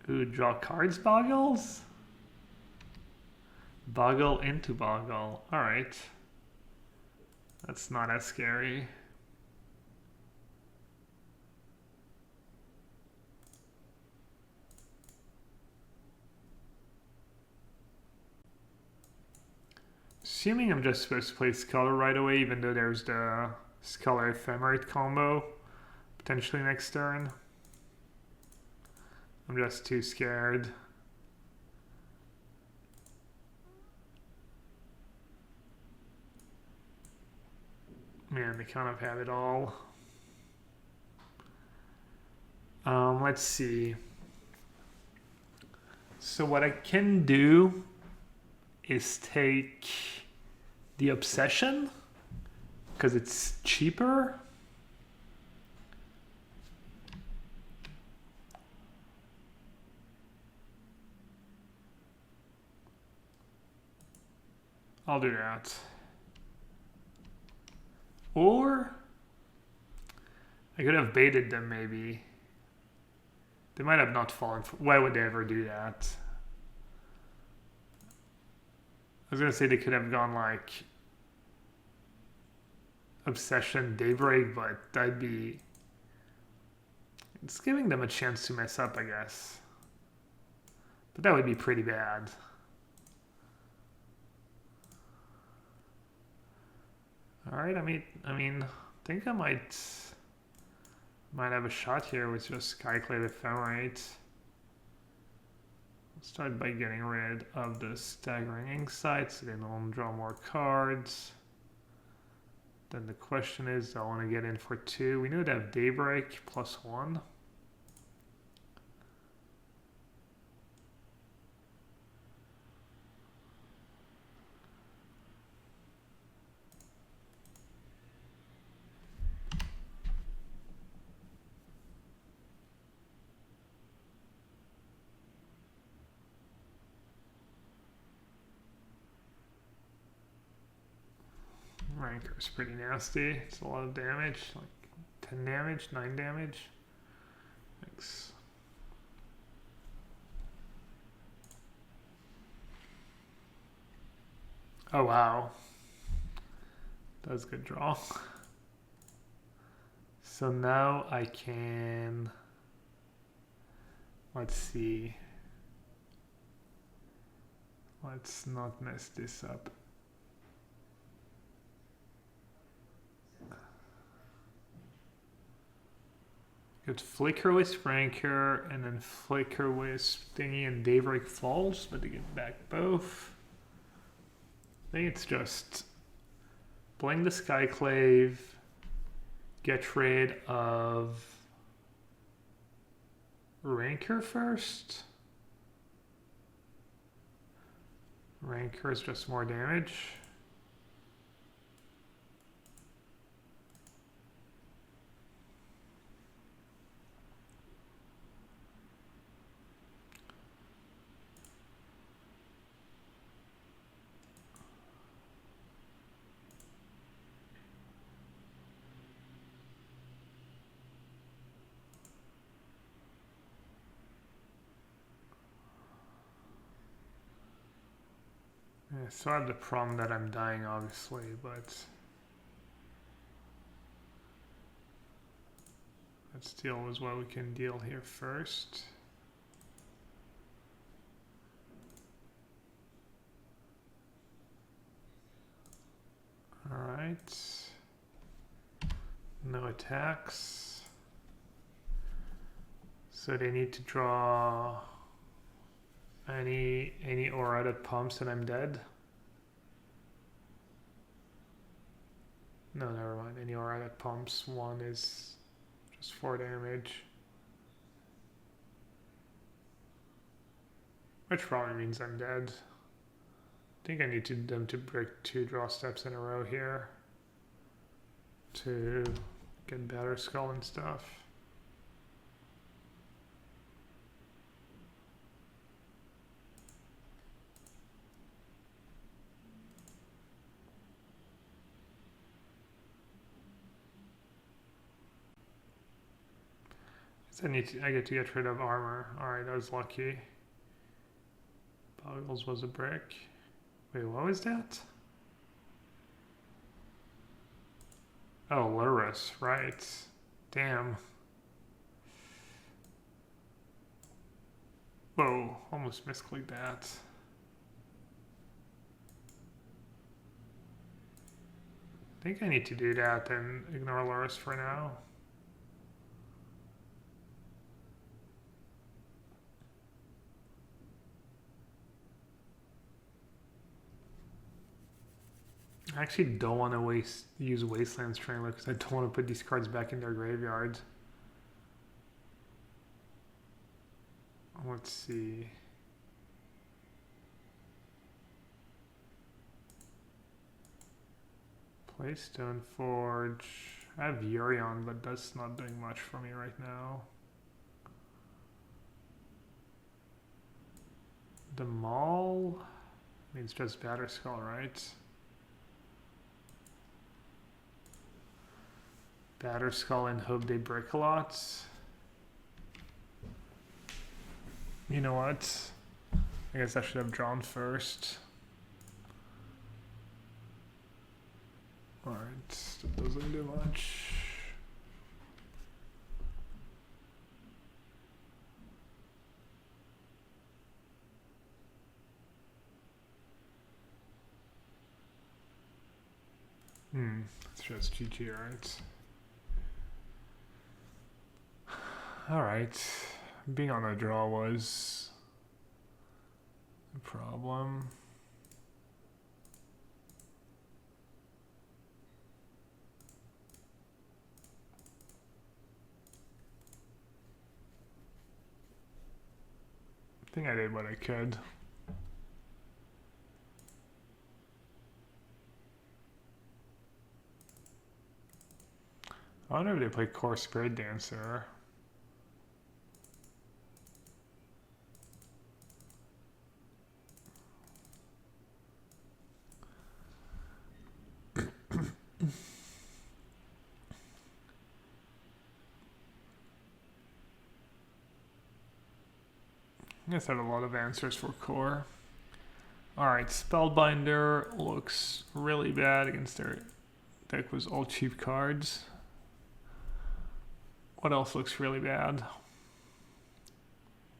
Speaker 1: Ooh, draw cards, Boggles? Boggle into Boggle. Alright. That's not as scary. Assuming I'm just supposed to play Scholar right away, even though there's the Scholar Ephemerate combo potentially next turn. I'm just too scared. Man, they kind of have it all. Let's see. So what I can do is take the Obsession because it's cheaper. I'll do that. Or I could have baited them maybe. They might have not fallen for, why would they ever do that? I was gonna say they could have gone like Obsession Daybreak, but that'd be, it's giving them a chance to mess up, I guess. But that would be pretty bad. All right, I mean, I think I might have a shot here with just Skyclave Ephemerate. Let's start by getting rid of the Staggering Insight so they don't draw more cards. Then the question is, do I want to get in for 2? We know they have Daybreak +1. Rancor's pretty nasty. It's a lot of damage, like 10 damage, 9 damage. Thanks. Oh wow. That was a good draw. So now I can, let's see. Let's not mess this up. Got Flicker Wisp Rancor and then Flicker Wisp Thingy and Daybreak Falls, but they get back both. I think it's just bling the Skyclave, get rid of Rancor first. Rancor is just more damage. Yeah, so I have the problem that I'm dying, obviously, but let's deal with what we can deal here first. All right. No attacks. So they need to draw any aura that pumps and I'm dead. No, never mind. Any aura that pumps 1 is just 4 damage. Which probably means I'm dead. I think I need them to break 2 draw steps in a row here to get better skull and stuff. So I get to get rid of armor. Alright, I was lucky. Boggles was a brick. Wait, what was that? Oh, Lurrus, right. Damn. Whoa, almost misclicked that. I think I need to do that and ignore Lurrus for now. I actually don't want to use Wasteland Strangler because I don't want to put these cards back in their graveyard. Let's see. Play Stoneforge. I have Yorion, but that's not doing much for me right now. The Maul means just Batterskull, right? Batterskull and hope they break a lot. You know what? I guess I should have drawn first. Alright, that doesn't do much. It's just GG, right? Alright. Being on a draw was a problem. I think I did what I could. I wonder if they play Core Spirit Dancer. I guess I have a lot of answers for Core. Alright, Spellbinder looks really bad against their deck was all cheap cards. What else looks really bad?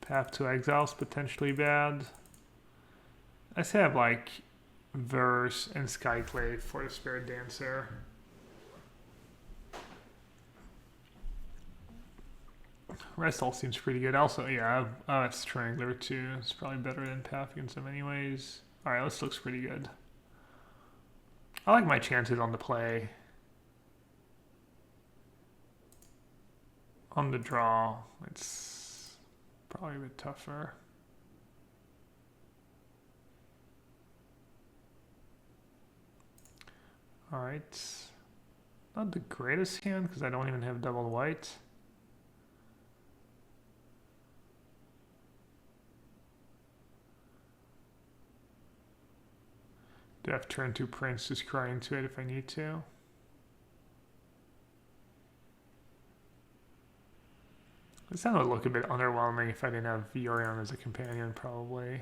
Speaker 1: Path to Exile's potentially bad. I say I have like Verse and Skyclave for the Spirit Dancer. Rest all seems pretty good. Also, yeah, I have Strangler too. It's probably better than Path against him anyways. Alright, this looks pretty good. I like my chances on the play. On the draw, it's probably a bit tougher. Alright. Not the greatest hand because I don't even have double white. Do I have turn 2 Prince to scry into it if I need to? This sound would look a bit underwhelming if I didn't have Yorion as a companion, probably.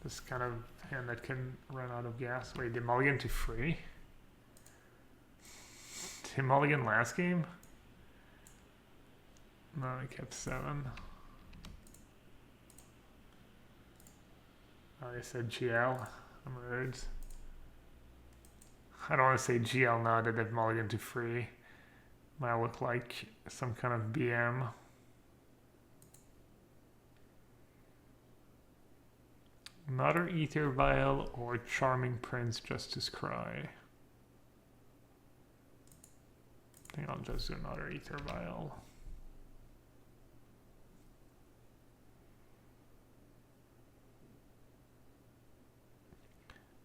Speaker 1: This kind of hand that can run out of gas. Wait, did mulligan to free? Did mulligan last game? No, I kept 7. Oh, I said GL. I'm rude. I don't want to say GL now that they've mulligan to free. Might look like some kind of BM. Another Ether Vial or Charming Prince Justice Cry. I think I'll just do another Ether Vial.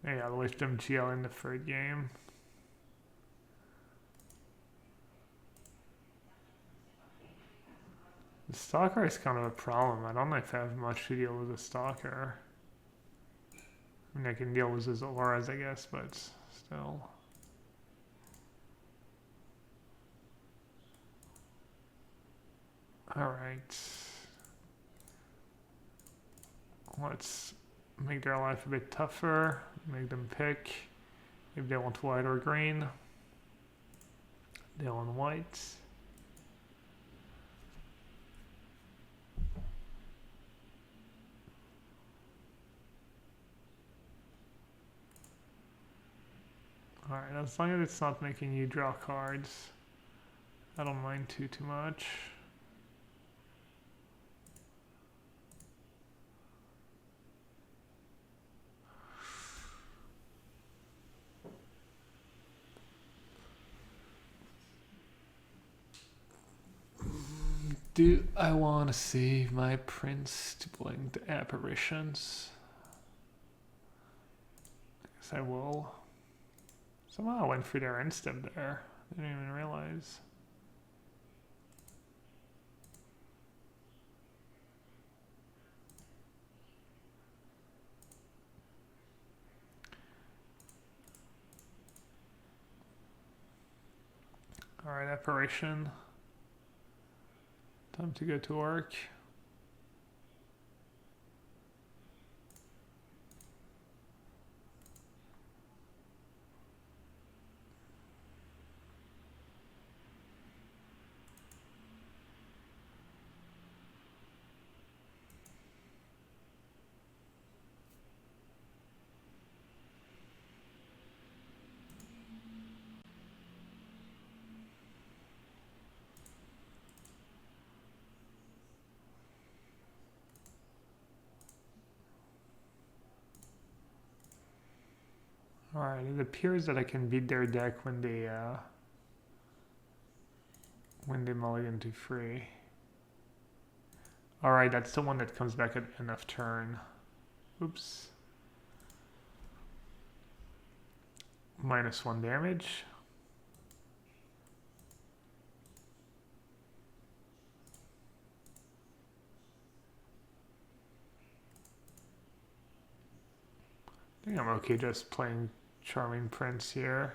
Speaker 1: Yeah, I'll lift them GL in the third game. The Stalker is kind of a problem. I don't know if I have much to deal with the Stalker. I mean, I can deal with his auras, I guess, but still. Alright. Let's make their life a bit tougher. Make them pick if they want white or green. They want white. Alright, as long as it's not making you draw cards, I don't mind too much. Do I want to save my prince to blink the apparitions? I guess I will. Somehow I went through their instant there. I didn't even realize. Alright, apparition. Time to go to work. Alright, it appears that I can beat their deck when they mulligan to 3. Alright, that's the one that comes back at end of turn. Oops. -1 damage. I think I'm okay just playing Charming Prince here.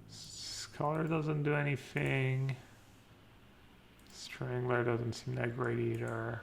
Speaker 1: Scholar doesn't do anything. Strangler doesn't seem that great either.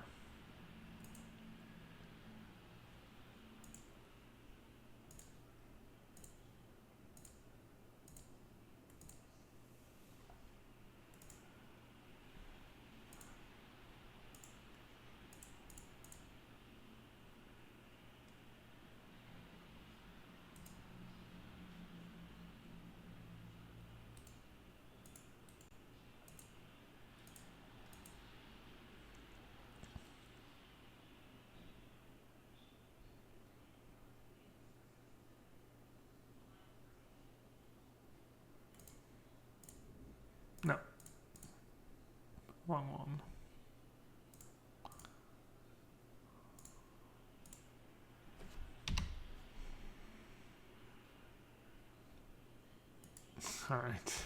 Speaker 1: No. Wrong one. All right.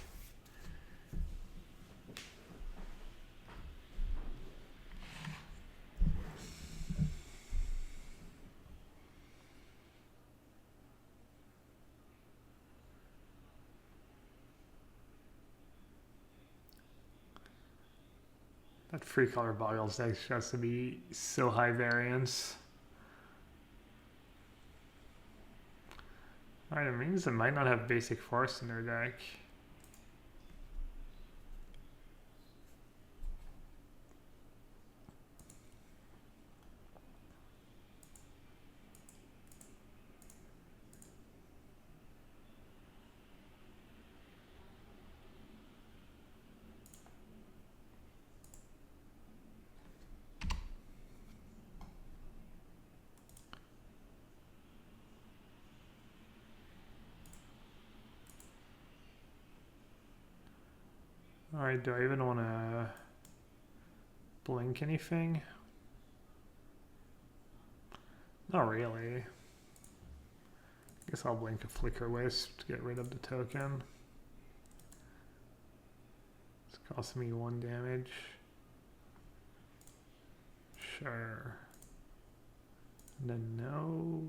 Speaker 1: That 3-color Boggles deck has to be so high variance. Alright, it means they might not have basic force in their deck. Alright, do I even want to blink anything? Not really. Guess I'll blink a Flicker Wisp to get rid of the token. It's costing me 1 damage. Sure. And then no.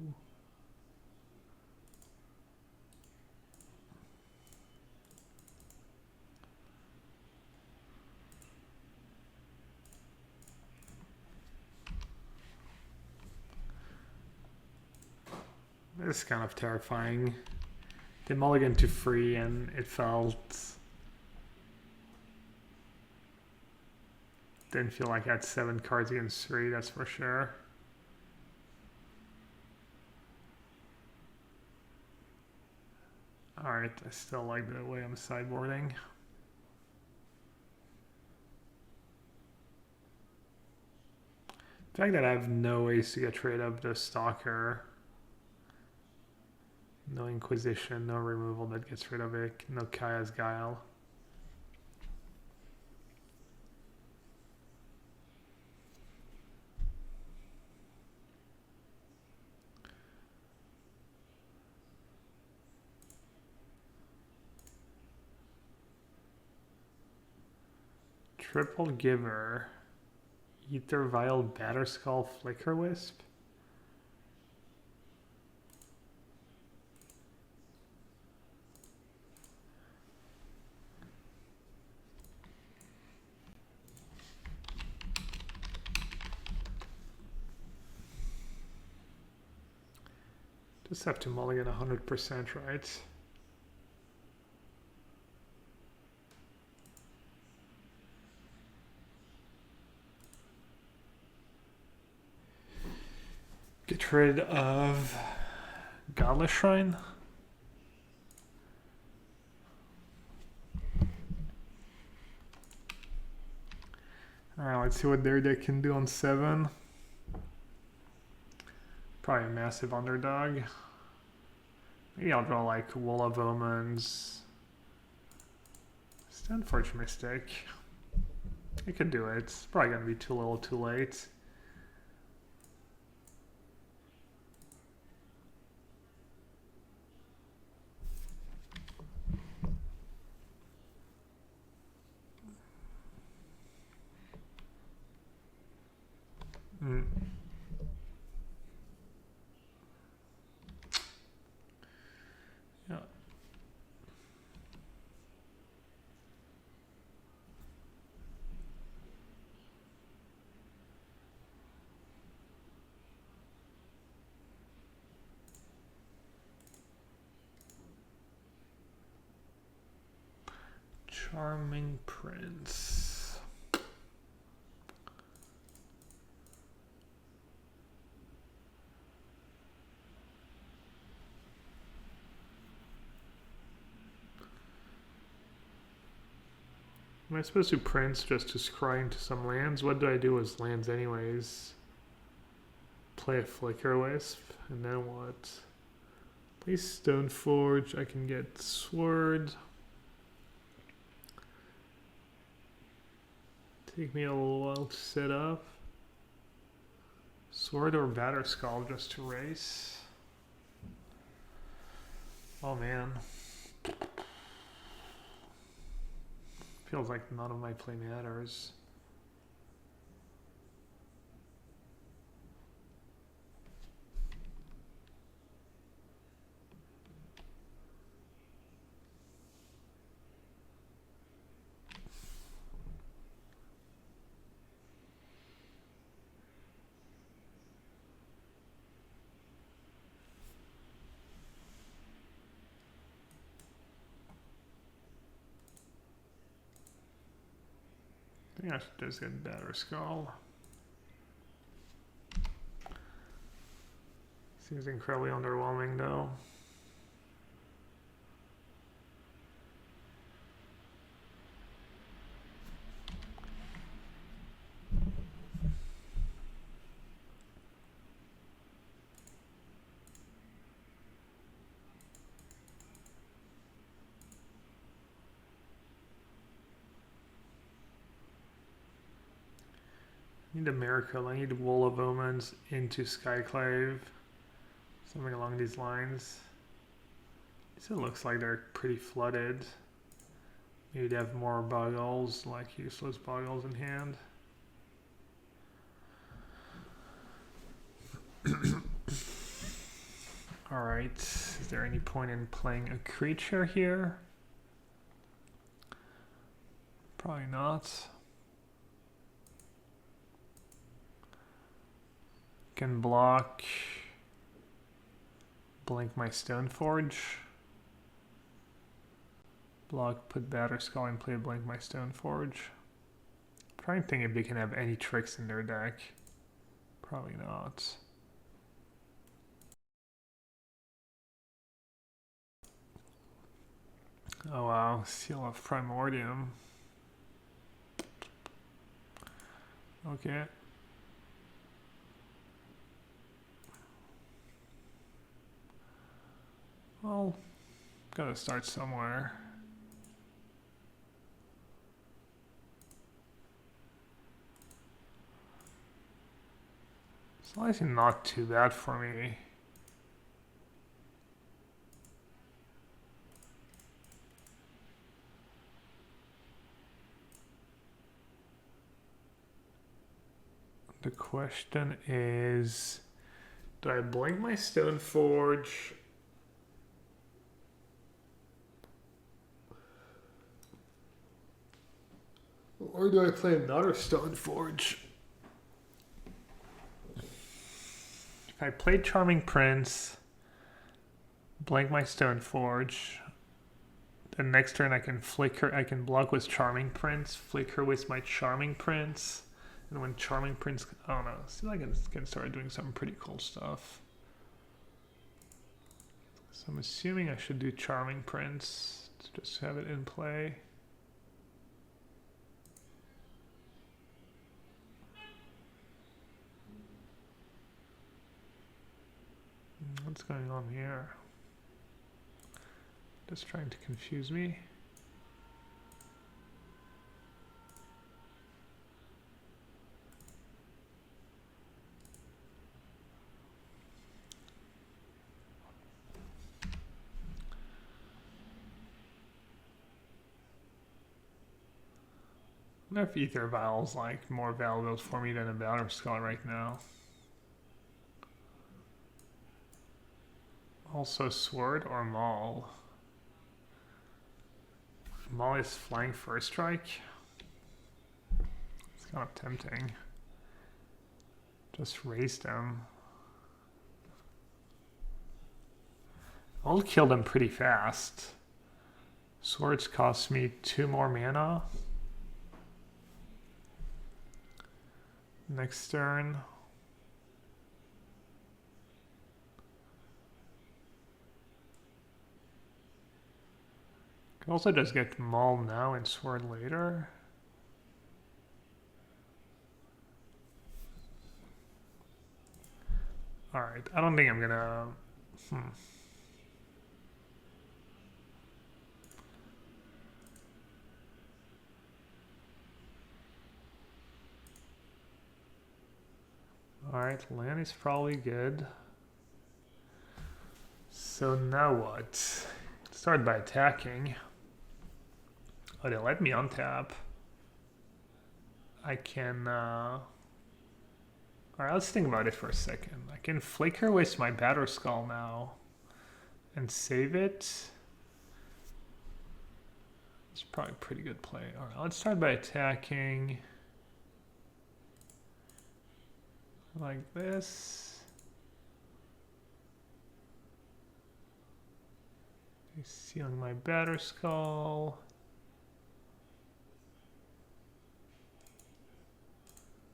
Speaker 1: This is kind of terrifying. They mulligan to 3 and it felt... Didn't feel like I had 7 cards against 3, that's for sure. Alright, I still like the way I'm sideboarding. The fact that I have no ways to get rid of the Stalker. No Inquisition, no removal that gets rid of it, no Kaya's Guile. Triple Giver, Ether Vial, Batterskull, Flicker Wisp. Just have to mulligan 100%, right? Get rid of Godless Shrine. Alright, let's see what their deck can do on 7. Probably a massive underdog. Maybe I'll draw like Wall of Omens. Stanforge Mystic. I could do it. It's probably gonna be too little too late. Yeah. Charming Prince. Am I supposed to Prince just to scry into some lands? What do I do as lands anyways? Play a Flicker Wisp, and then what? Play Stoneforge, I can get Sword. Take me a little while to set up. Sword or Batterskull just to race. Oh man. Feels like none of my play matters. I think I should just get Batterskull. Seems incredibly underwhelming though. I need a miracle. I need Wall of Omens into Skyclave. Something along these lines. It looks like they're pretty flooded. Maybe they have more boggles, like useless boggles in hand. Alright, is there any point in playing a creature here? Probably not. Can block, blink my Stoneforge. Block, put Batterskull and play blink my Stoneforge. I'm trying to think if they can have any tricks in their deck. Probably not. Oh wow, Seal of Primordium. Okay. Well, gotta start somewhere. It's honestly not too bad for me. The question is, do I blink my Stoneforge? Or do I play another Stoneforge? If I play Charming Prince, blank my Stoneforge, the next turn I can flicker, I can block with Charming Prince, flicker with my Charming Prince, and when Charming Prince, I don't know, see like I can start doing some pretty cool stuff. So I'm assuming I should do Charming Prince to just have it in play. What's going on here? Just trying to confuse me. I wonder if Ether Vial's like more valuable for me than a Batterskull right now. Also Sword or Maul? Maul is flying first strike. It's kind of tempting. Just raise them. I'll kill them pretty fast. Swords cost me 2 more mana. Next turn. Can also just get Maul now and Sword later. Alright, I don't think I'm gonna... Alright, land is probably good. So now what? Start by attacking. Oh, they let me untap. I can... Alright, let's think about it for a second. I can flicker with my Batterskull now and save it. It's probably a pretty good play. Alright, let's start by attacking. Like this. Sealing my Batterskull.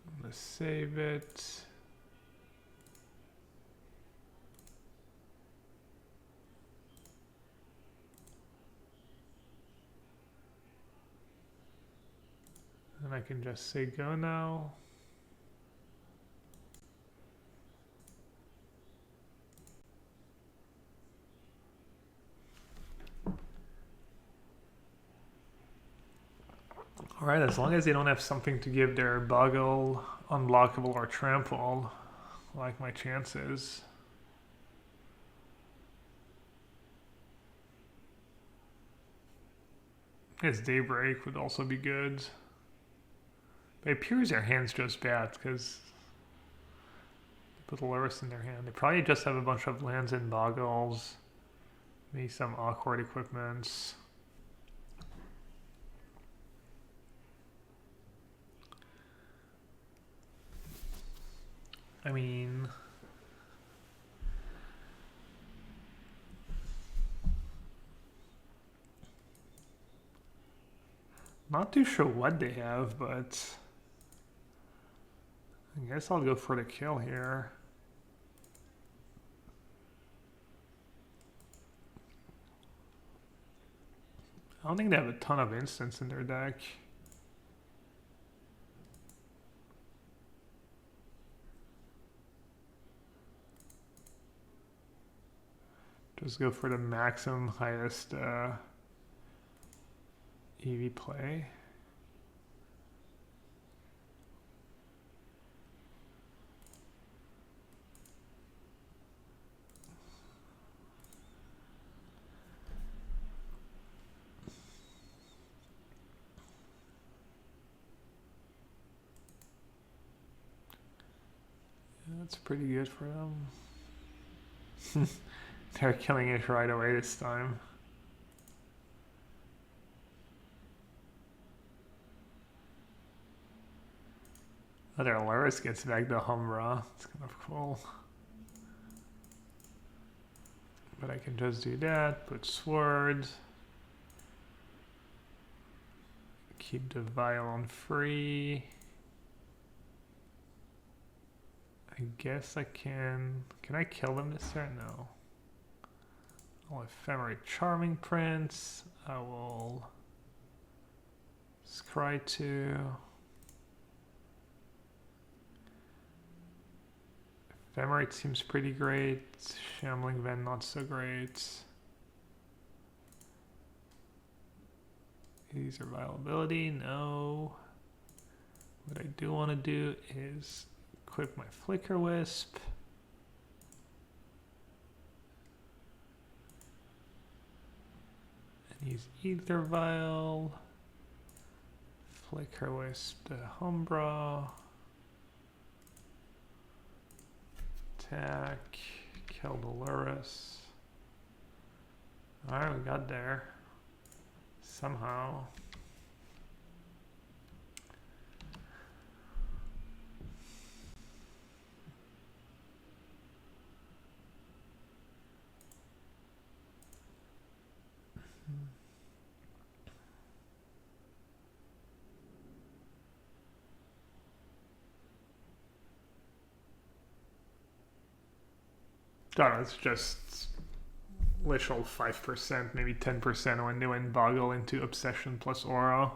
Speaker 1: I'm gonna save it. And I can just say go now. Alright, as long as they don't have something to give their Boggle, Unblockable, or Trample, I like my chances. I guess Daybreak would also be good. But it appears their hand's just bad because they put Lurrus in their hand. They probably just have a bunch of lands and Boggles, maybe some awkward equipments. I mean, not too sure what they have, but I guess I'll go for the kill here. I don't think they have a ton of instants in their deck. Just go for the maximum highest EV play. That's pretty good for them. They're killing it right away this time. Oh, their Luris gets back the Humbra. It's kind of cool. But I can just do that, put Sword. Keep the Violon free. I guess I can... Can I kill them this turn? No. I'll Ephemerate Charming Prince. I will... Scry 2. Ephemerate seems pretty great. Shambling Ven not so great. These are viability, no. What I do want to do is equip my Flicker Wisp. And use Ether Vial. Flicker Wisp the Humbra. Attack. Kill the Luris. Alright, we got there. Somehow. Don't know, it's just literal 5%, maybe 10% when they went Boggle into Obsession plus Aura.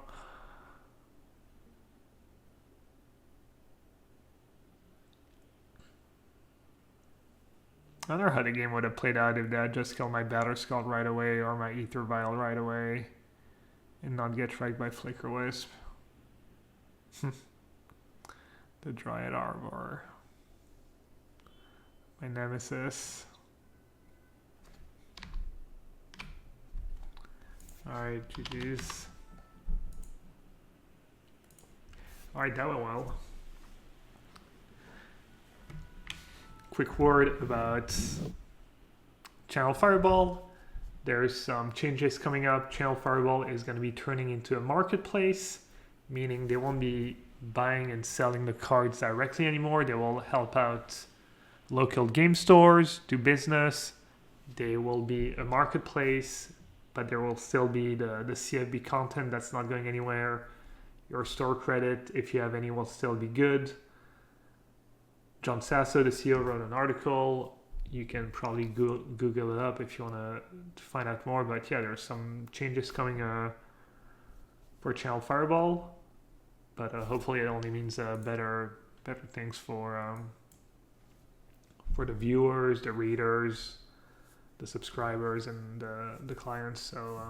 Speaker 1: I don't know how the game would have played out if that just killed my Batterskull right away or my Ether Vial right away and not get tracked by Flicker Wisp. The Dryad Arbor. My nemesis. Alright, GG's. Alright, that went well. Quick word about Channel Fireball. There's some changes coming up. Channel Fireball is going to be turning into a marketplace, meaning they won't be buying and selling the cards directly anymore. They will help out local game stores, do business. They will be a marketplace, but there will still be the CFB content that's not going anywhere. Your store credit, if you have any, will still be good. John Sasso, the CEO, wrote an article. You can probably Google it up if you want to find out more. But yeah, there's some changes coming for Channel Fireball. But hopefully it only means better things for the viewers, the readers, the subscribers, and the clients. So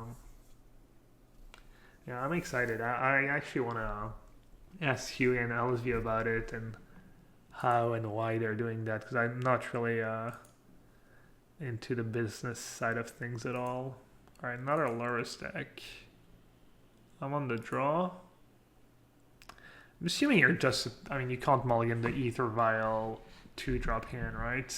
Speaker 1: yeah, I'm excited. I actually want to ask Huey and LSV about it and how and why they're doing that, because I'm not really into the business side of things at all. All right, another Luris deck. I'm on the draw. I'm assuming you're just, I mean, you can't mulligan the Ether Vial 2-drop hand, right?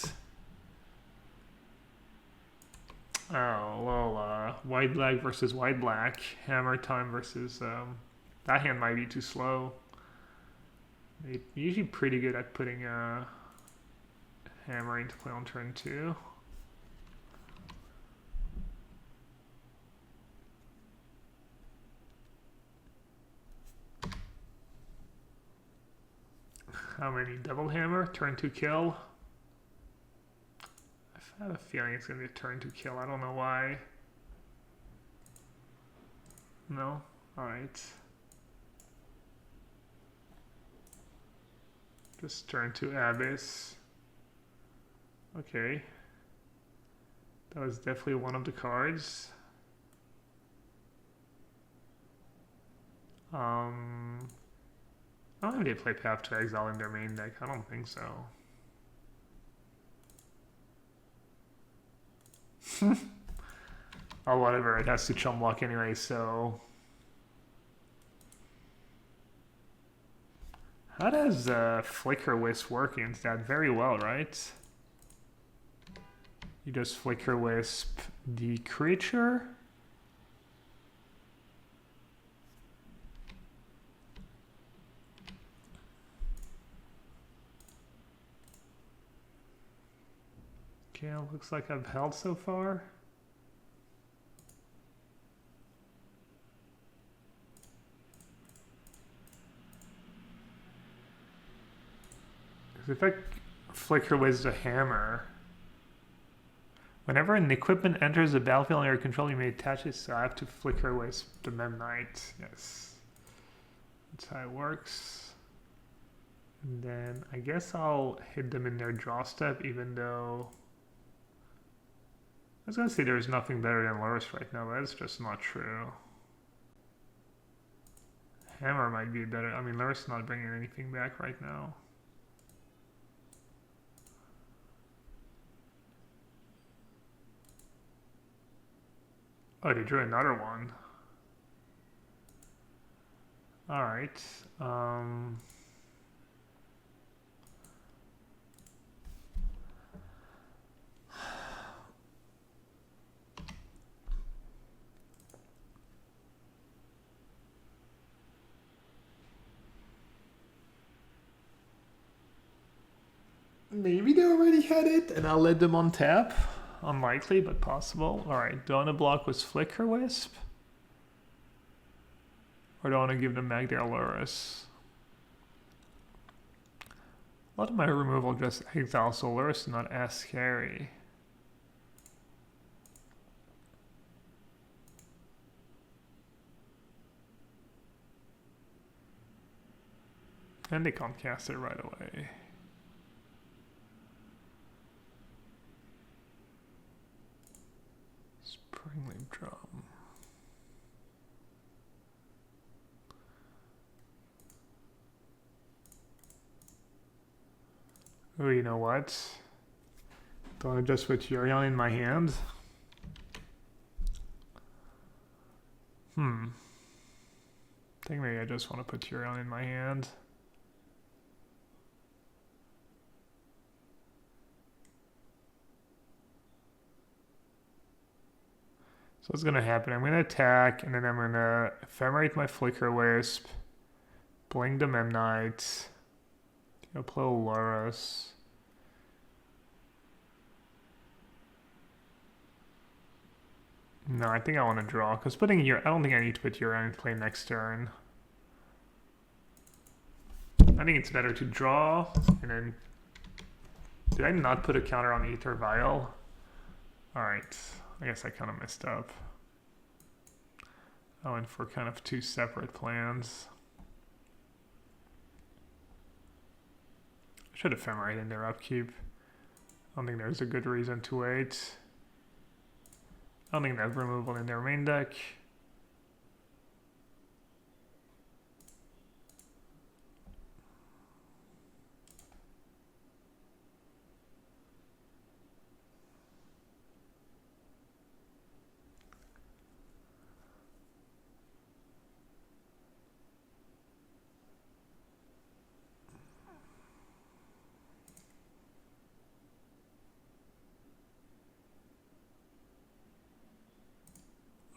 Speaker 1: Oh, well, white-black versus white-black. Hammer time versus, that hand might be too slow. They're usually pretty good at putting hammer into play on turn 2. How many? Double hammer? Turn 2 kill? I have a feeling it's going to be a turn 2 kill. I don't know why. No? Alright. Just turn 2 Abyss. Okay. That was definitely one of the cards. I don't know if they play Path to Exile in their main deck. I don't think so. Oh, whatever. It has to chum block anyway, so... How does Flicker Wisp work against that? Very well, right? You just Flicker Wisp the creature. Okay, looks like I've held so far. If I Flicker Wisp a hammer, whenever an equipment enters the battlefield under your control, you may attach it, so I have to Flicker Wisp the Memnite. Yes. That's how it works. And then I guess I'll hit them in their draw step, even though... I was gonna say there's nothing better than Lurrus right now, but that's just not true. Hammer might be better. I mean, Lurrus is not bringing anything back right now. Oh, they drew another one. Alright. Maybe they already had it, and I'll let them on tap. Unlikely, but possible. Alright, do I want to block with Flicker Wisp? Or do I want to give them back their Lurrus? A lot of my removal just exiles Lurrus, not as scary. And they can't cast it right away. Springleaf Drum. Oh, you know what? Don't I just put Yorion in my hand? I think maybe I just want to put Yorion in my hand. So what's gonna happen? I'm gonna attack, and then I'm gonna ephemerate my Flicker Wisp, bling the Memnite, go play Lurrus. No, I think I want to draw, because putting your... I don't think I need to put Yorion in play next turn. I think it's better to draw, and then... Did I not put a counter on Aether Vial? Alright, I guess I kind of messed up. I went for kind of two separate plans. I should ephemerate in their upkeep. I don't think there's a good reason to wait. I don't think they have removal in their main deck.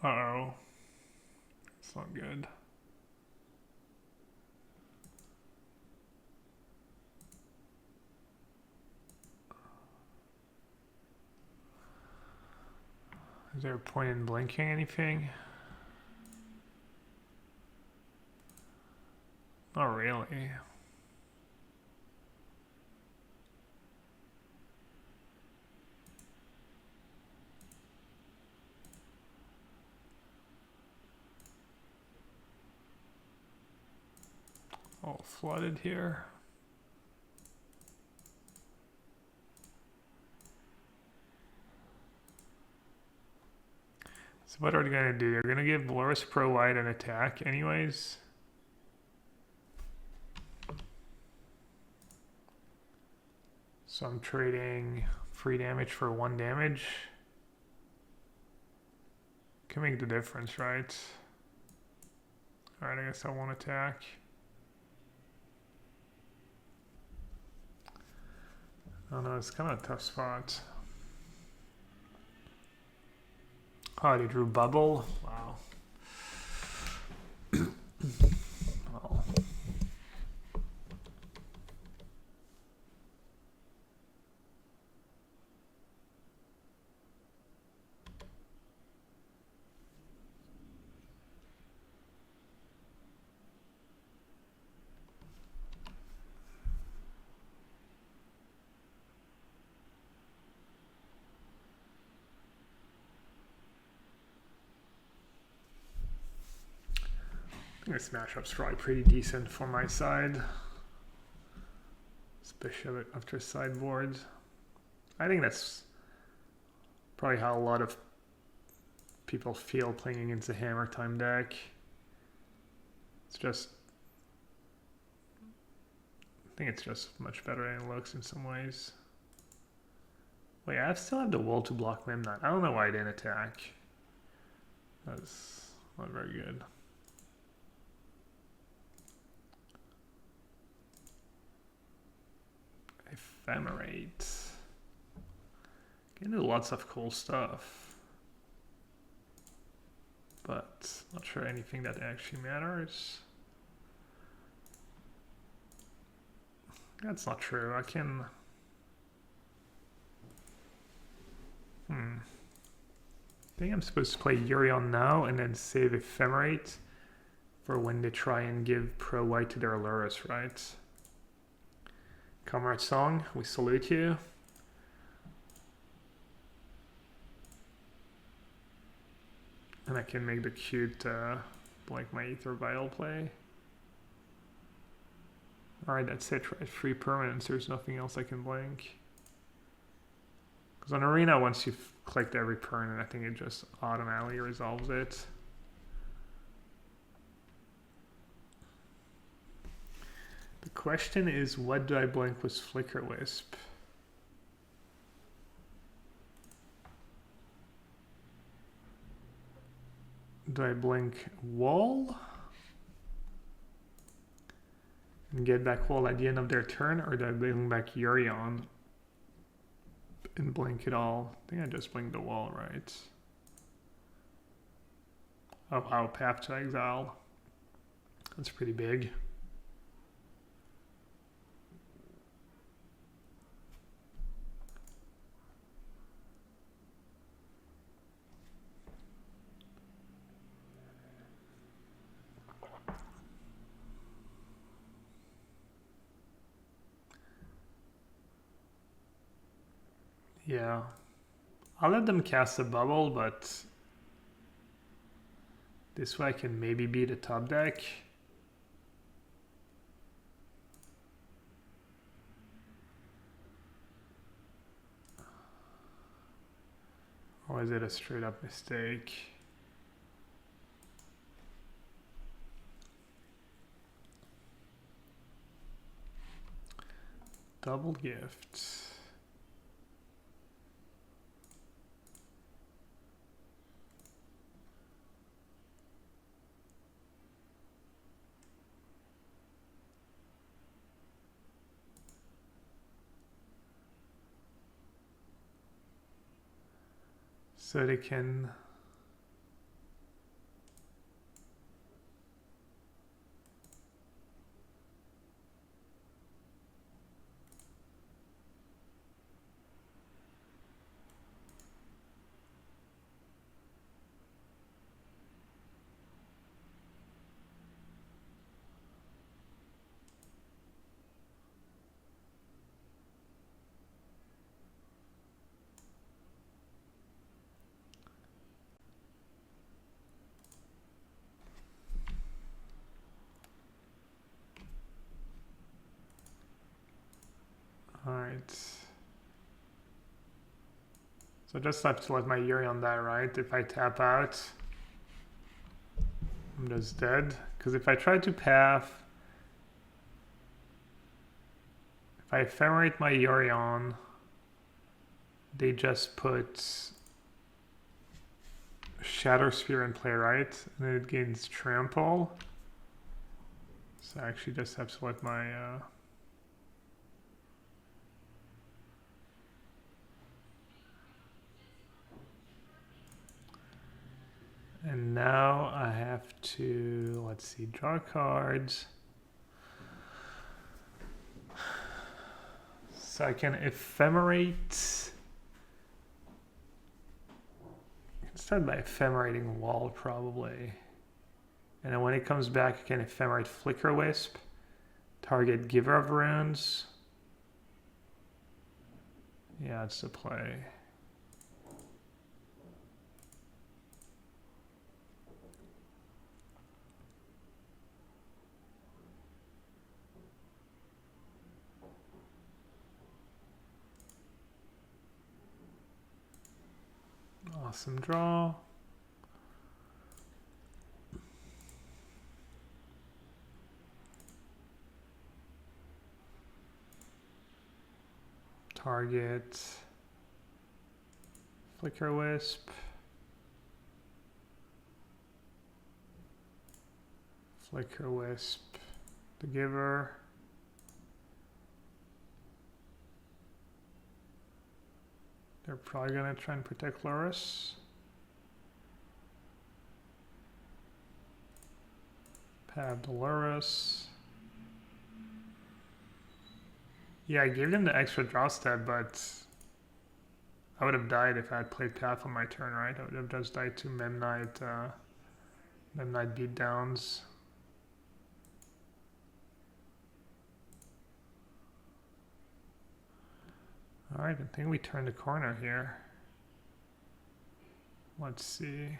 Speaker 1: Uh-oh. It's not good. Is there a point in blinking anything? Not really. All flooded here. So what are they gonna do? They're gonna give Lurrus Pro White an attack anyways. So I'm trading 3 damage for 1 damage. Can make the difference, right? Alright, I guess I won't attack. I don't know, it's kind of a tough spot. Oh, they drew Bubble? Wow. Well. I think this matchup's probably pretty decent for my side. Especially after sideboard. I think that's probably how a lot of people feel playing against the Hammer Time deck. It's just... I think it's just much better than it looks in some ways. Wait, I still have the wall to block Memnon. I don't know why I didn't attack. That's not very good. Ephemerate. Can do lots of cool stuff. But not sure anything that actually matters. That's not true. I can... I think I'm supposed to play Yorion now and then save Ephemerate for when they try and give Pro White to their Lurrus, right? Comrade Song, we salute you. And I can make the cute blank my Ether Vial play. Alright, that's it, right? 3 permanents, there's nothing else I can blank. Because on Arena, once you've clicked every permanent, I think it just automatically resolves it. The question is, what do I blank with Flicker Wisp? Do I blink Wall? And get back Wall at the end of their turn, or do I blink back Yorion and blink it all? I think I just blink the Wall, right? Oh wow, Path to Exile. That's pretty big. Yeah, I'll let them cast a bubble, but this way I can maybe beat a top deck. Or is it a straight up mistake? Double gift. So they can Alright. So I just have to let my Yorion die, right? If I tap out, I'm just dead. Because if I try to path, if I ephemerate my Yorion, they just put Shadow Sphere in play, right? And then it gains trample. So I actually just have to let my and now I have to, let's see, draw cards. So I can ephemerate. I can start by ephemerating Wall probably. And then when it comes back, I can ephemerate Flicker Wisp. Target Giver of Runes. Yeah, it's the play. Awesome draw. Target Flicker Wisp. Flicker Wisp, the Giver. They're probably gonna try and protect Lurrus. Pad the Lurrus. Yeah, I gave them the extra draw step, but I would have died if I had played Path on my turn, right? I would have just died to Memnite beatdowns. Alright, I think we turned the corner here. Let's see.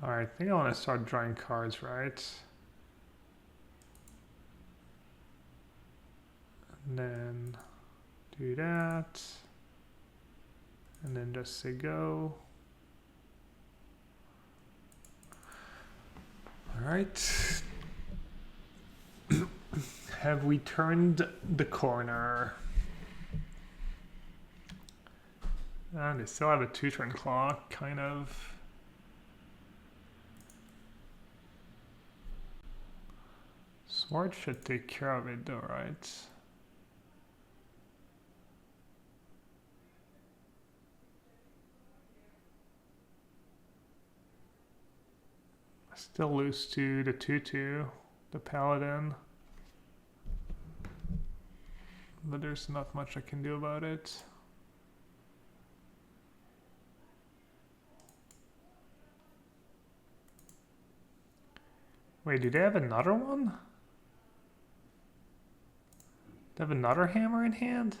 Speaker 1: Alright, I think I want to start drawing cards, right? And then do that. And then just say go. Alright. Have we turned the corner? And they still have a 2-turn clock, kind of. Sword should take care of it though, right? Still lose to the 2-2, the Paladin. But there's not much I can do about it. Wait, do they have another one? They have another hammer in hand?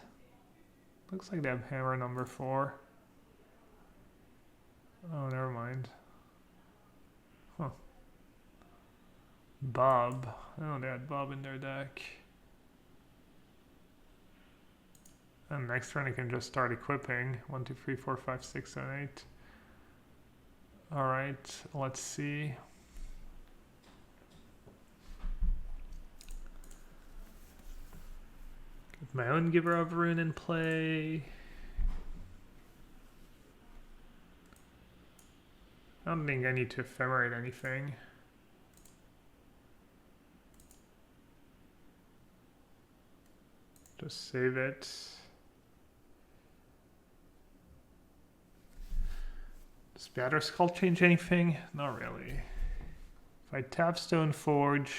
Speaker 1: Looks like they have hammer number 4. Oh, never mind. Huh. Bob. Oh, they had Bob in their deck. And next turn I can just start equipping. 1, 2, 3, 4, 5, 6, 7, 8. Alright, let's see. Get my own Giver of Rune in play. I don't think I need to ephemerate anything. Just save it. Does Batterskull change anything? Not really. If I tap Stoneforge,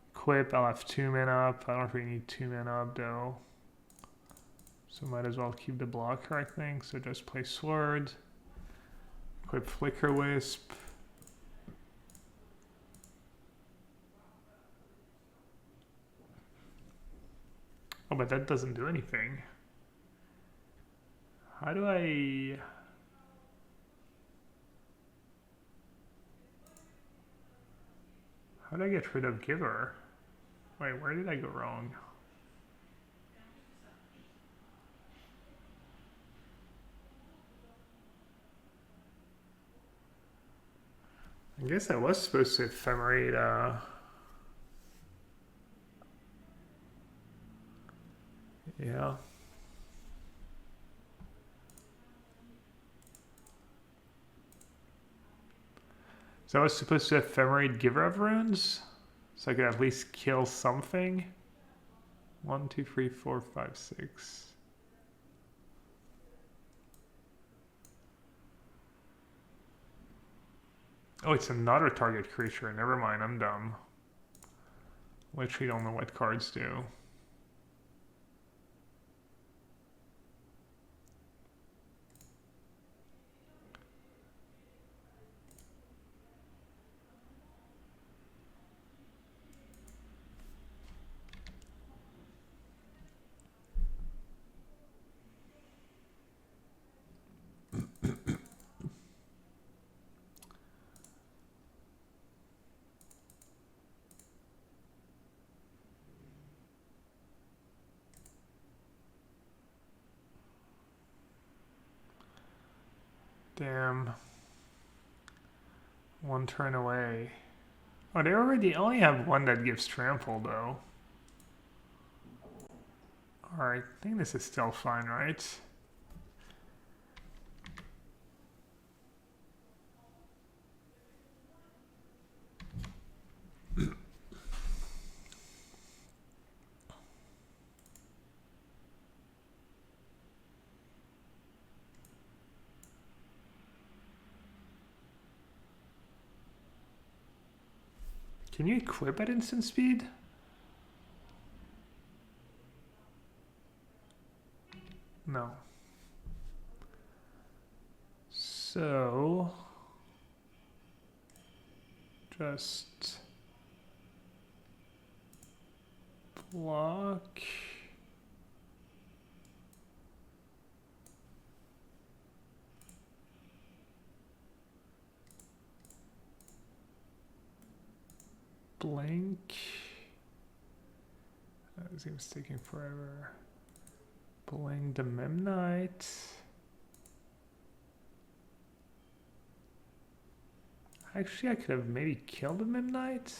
Speaker 1: equip, I'll have 2 mana up. I don't really need 2 mana up though. So might as well keep the blocker, I think. So just play Sword. Equip Flicker Wisp. Oh, but that doesn't do anything. How do I... How do I get rid of Giver? Wait, where did I go wrong? I guess I was supposed to ephemerate, yeah. So I was supposed to ephemerate Giver of Runes? So I could at least kill something? 1, 2, 3, 4, 5, 6. Oh, it's another target creature. Never mind, I'm dumb. Literally don't know what cards do. Damn. One turn away. Oh, they already only have one that gives trample, though. Alright, I think this is still fine, right? Can you equip at instant speed? No. So... just... block... Blink... That seems taking forever. Blink the Memnite... Actually, I could have maybe killed the Memnite.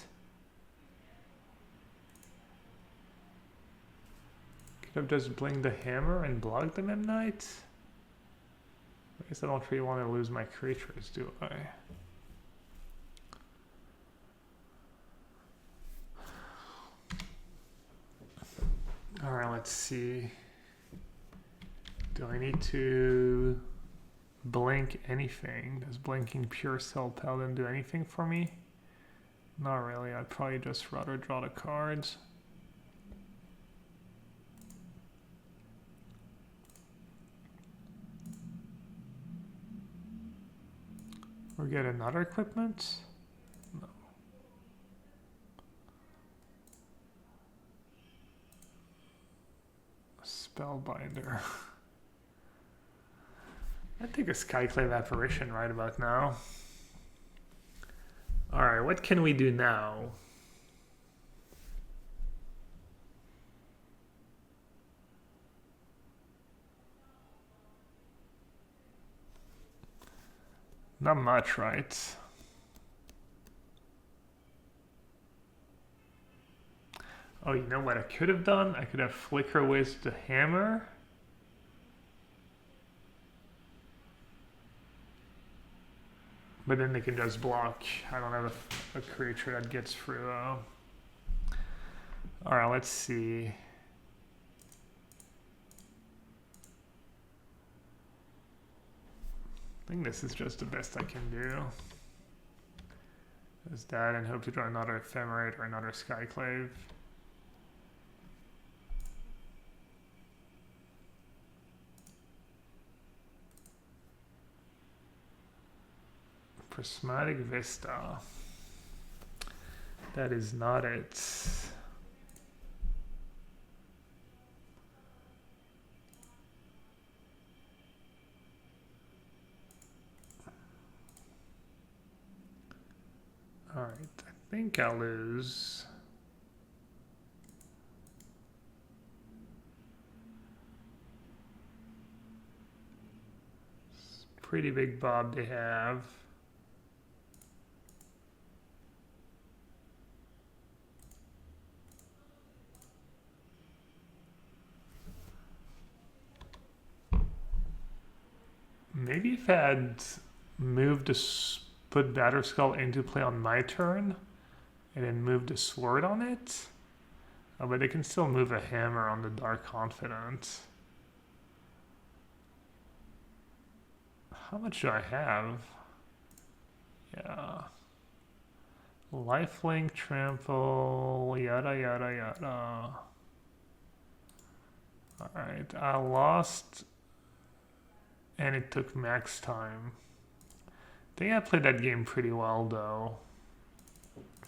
Speaker 1: Could have just blinked the hammer and blocked the Memnite. I guess I don't really want to lose my creatures, do I? Alright, let's see. Do I need to blink anything? Does blinking Pure Cell Paladin do anything for me? Not really. I'd probably just rather draw the cards. Or get another equipment? No. Spellbinder. I think a Skyclave Apparition right about now. Alright, what can we do now? Not much, right? Oh, you know what I could have done? I could have Flicker Whiz the hammer. But then they can just block. I don't have a creature that gets through. Alright, let's see. I think this is just the best I can do. There's that, and hope to draw another Ephemerate or another Skyclave. Prismatic Vista. That is not it. Alright, I think I'll lose. It's a pretty big bob they have. Maybe if I had moved to put Batterskull into play on my turn, and then move the sword on it. Oh, but they can still move a hammer on the Dark Confidant. How much do I have? Yeah. Lifelink, trample, yada yada yada. Alright, I lost, and it took max time. I think I played that game pretty well though.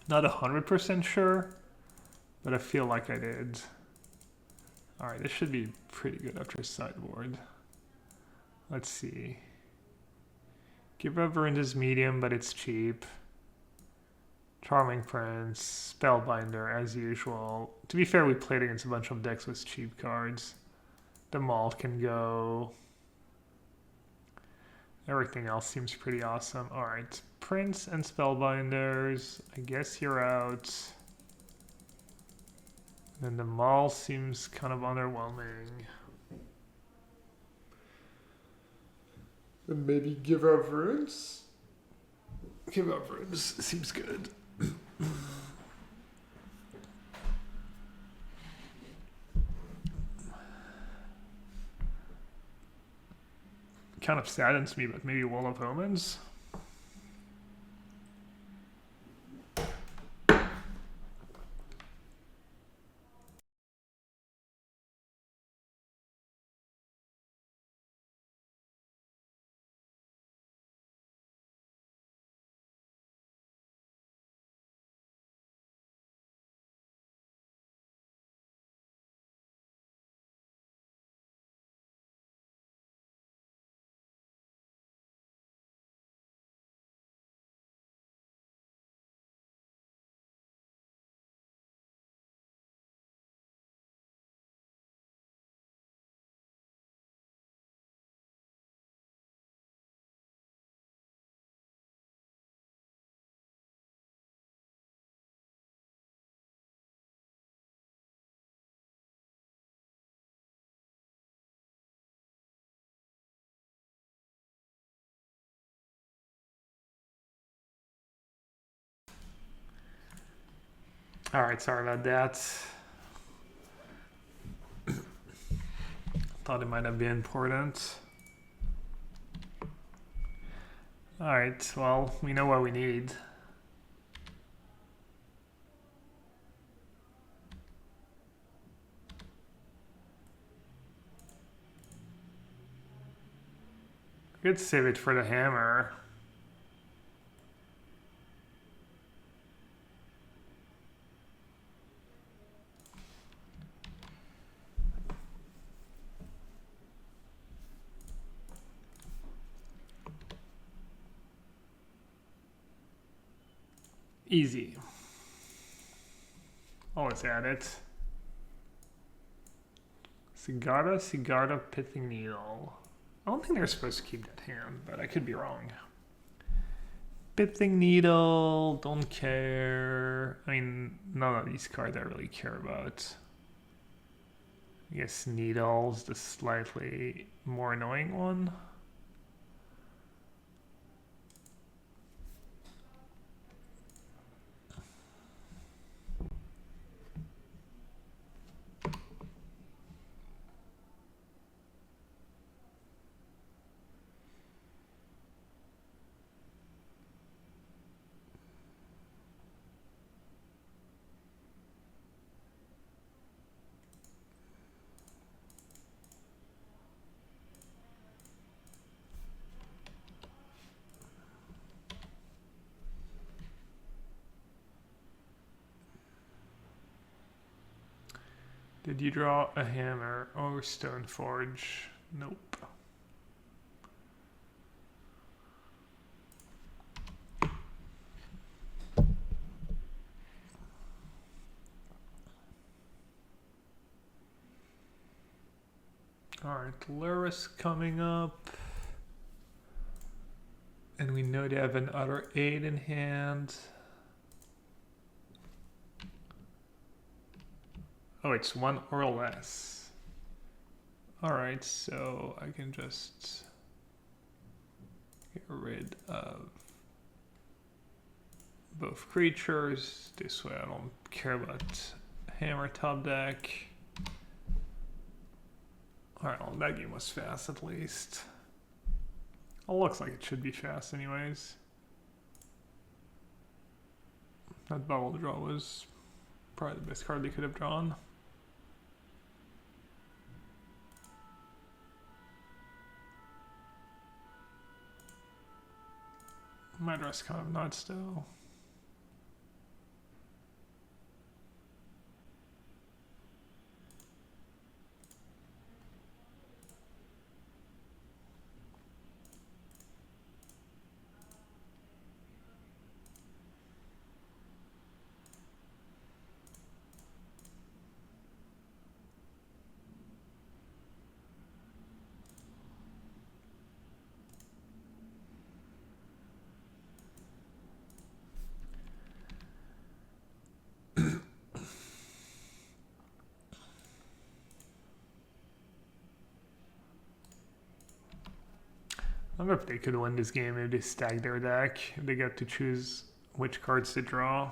Speaker 1: Not 100% sure, but I feel like I did. Alright, this should be pretty good after sideboard. Let's see. Give Reverend is medium, but it's cheap. Charming Prince, Spellbinder, as usual. To be fair, we played against a bunch of decks with cheap cards. The Malt can go. Everything else seems pretty awesome. Alright, Prince and Spellbinders. I guess you're out. Then the Maul seems kind of underwhelming. And maybe Give Reverence? Give Reverence seems good. Kind of saddens me, but maybe Wall of Omens? Alright, sorry about that. Thought it might have been important. Alright, well, we know what we need. We could save it for the hammer. Easy. Always add it. Sigarda, Pithing Needle. I don't think they're supposed to keep that hand, but I could be wrong. Pithing Needle, don't care. I mean, none of these cards I really care about. I guess Needle's the slightly more annoying one. Did you draw a hammer or Stoneforge? Nope. Alright, Luris coming up. And we know they have another 8 in hand. Oh, it's 1 or less. Alright, so I can just get rid of both creatures. This way I don't care about hammer top deck. Alright, well that game was fast at least. Well, looks like it should be fast anyways. That bubble draw was probably the best card they could have drawn. My draw's kind of nuts though. I wonder if they could win this game if they stack their deck. If they get to choose which cards to draw.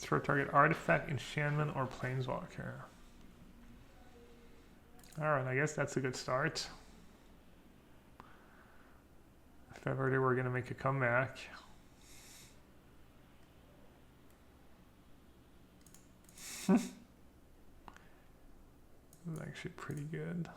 Speaker 1: For target artifact, enchantment, or planeswalker. Alright, I guess that's a good start. If ever they were going to make a comeback. It's actually pretty good.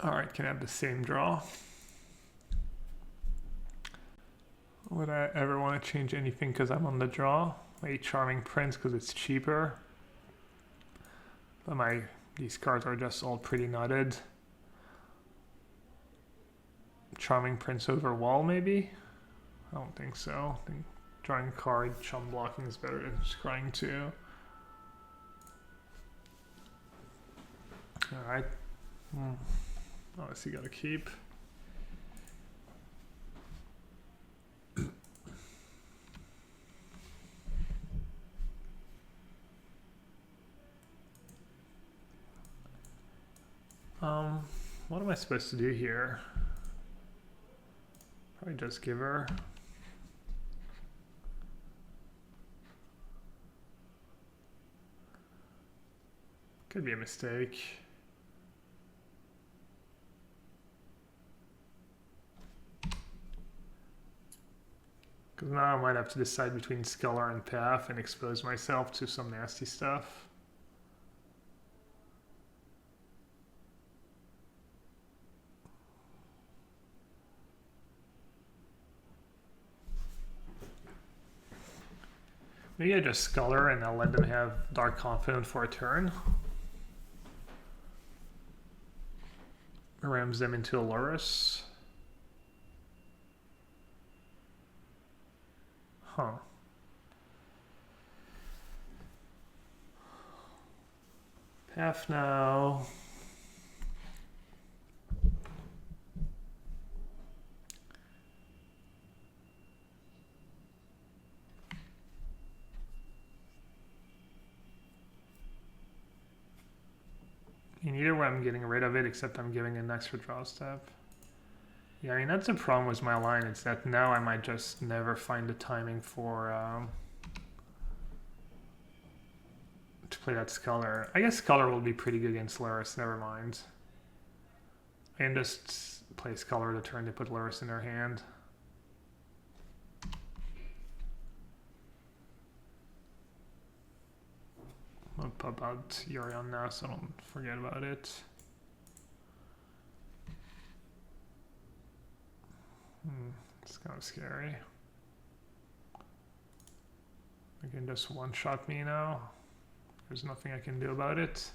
Speaker 1: Alright, can I have the same draw? Would I ever want to change anything because I'm on the draw? A Charming Prince because it's cheaper. But these cards are just all pretty nutted. Charming Prince over Wall maybe? I don't think so. I think drawing a card, chum blocking is better than scrying 2. Alright. Obviously gotta keep. What am I supposed to do here? Probably just give her. Could be a mistake. Because now I might have to decide between Sculler and Path and expose myself to some nasty stuff. Maybe I just Sculler and I'll let them have Dark Confidant for a turn. Rams them into a Luris. Huh. Path now. I'm getting rid of it, except I'm giving an extra draw step. Yeah, I mean, that's a problem with my line. It's that now I might just never find the timing for to play that Sculler. I guess Sculler will be pretty good against Lurrus, never mind. I can just play Sculler the turn to put Lurrus in their hand. I'll pop out Yorion now so I don't forget about it. It's kind of scary. I can just one-shot me now. There's nothing I can do about it.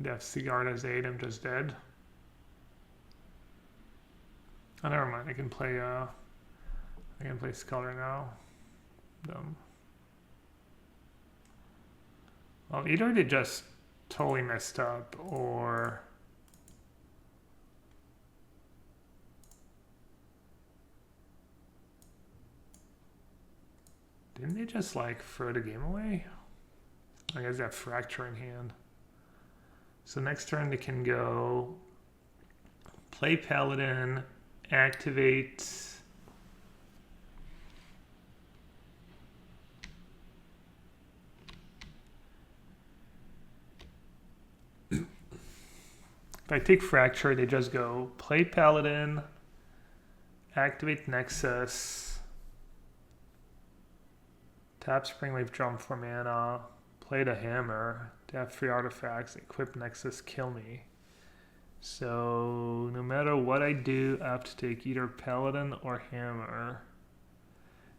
Speaker 1: Death Sigard as 8, I'm just dead. Oh, never mind. I can play Sculler now. Dumb. Well, either they just totally messed up, or didn't they just like throw the game away? I guess they have Fracture in hand. So next turn they can go play Paladin, activate if I take Fracture, they just go play Paladin, activate Nexus, tap Springleaf Drum for mana, play the Hammer, tap 3 artifacts, equip Nexus, kill me. So no matter what I do, I have to take either Paladin or Hammer.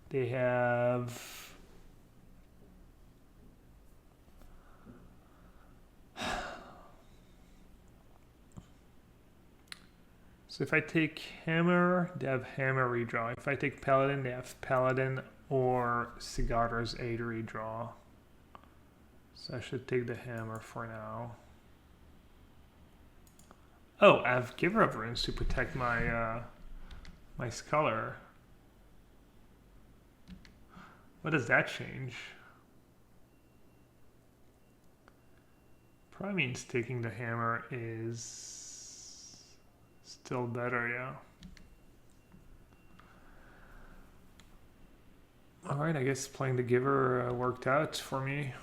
Speaker 1: They have so if I take Hammer, they have Hammer redraw. If I take Paladin, they have Paladin or Sigarda's 8 redraw. So I should take the Hammer for now. Oh, I have Giver of Runes to protect my my Sculler. What does that change? Probably means taking the Hammer is still better, yeah. Alright, I guess playing the Giver worked out for me.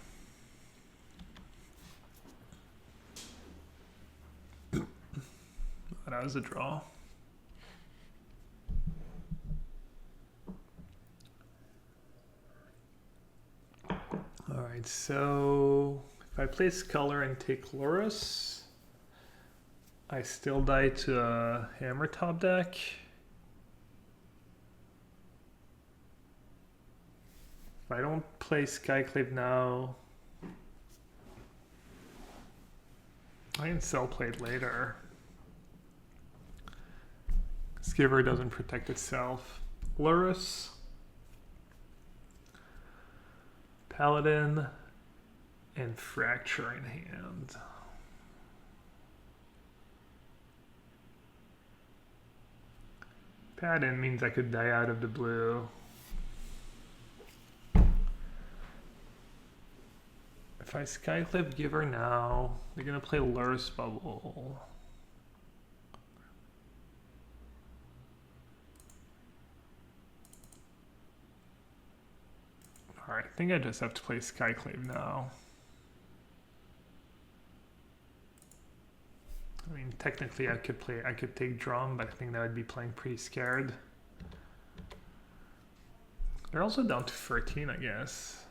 Speaker 1: That was a draw. Alright, so if I play Sculler and take Lurrus, I still die to a Hammer top deck. If I don't play Skyclave now, I can sell play it later. Giver doesn't protect itself. Lurrus, Paladin, and Fracture in hand. Paladin means I could die out of the blue. If I Skyclave Giver now, they're gonna play Lurrus Bubble. Alright, I think I just have to play Skyclave now. I mean, technically I could take Drum, but I think that would be playing pretty scared. They're also down to 13, I guess.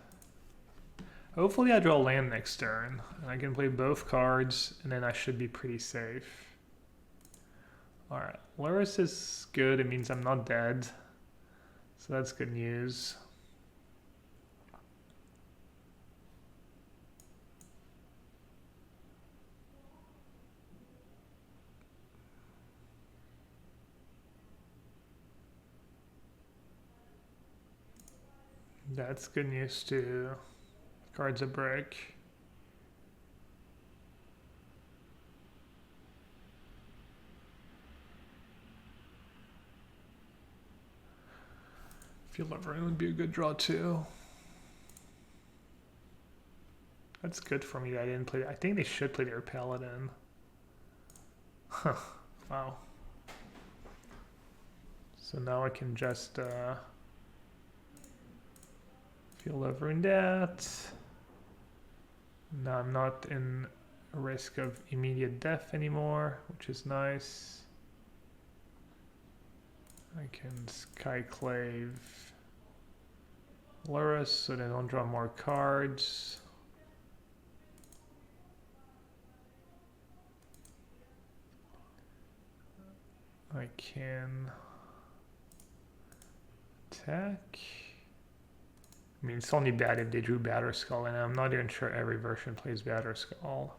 Speaker 1: Hopefully I draw land next turn, and I can play both cards, and then I should be pretty safe. Alright, Lurrus is good, it means I'm not dead. So that's good news. That's good news too. Card's a break. Field of Ruin would be a good draw too. I That's good for me that I didn't play. I think they should play their paladin. Huh. Wow. So now I can just feel over in that. Now I'm not in risk of immediate death anymore, which is nice. I can Skyclave Lurrus so they don't draw more cards. I can attack. I mean, it's only bad if they drew Batterskull, and I'm not even sure every version plays Batterskull.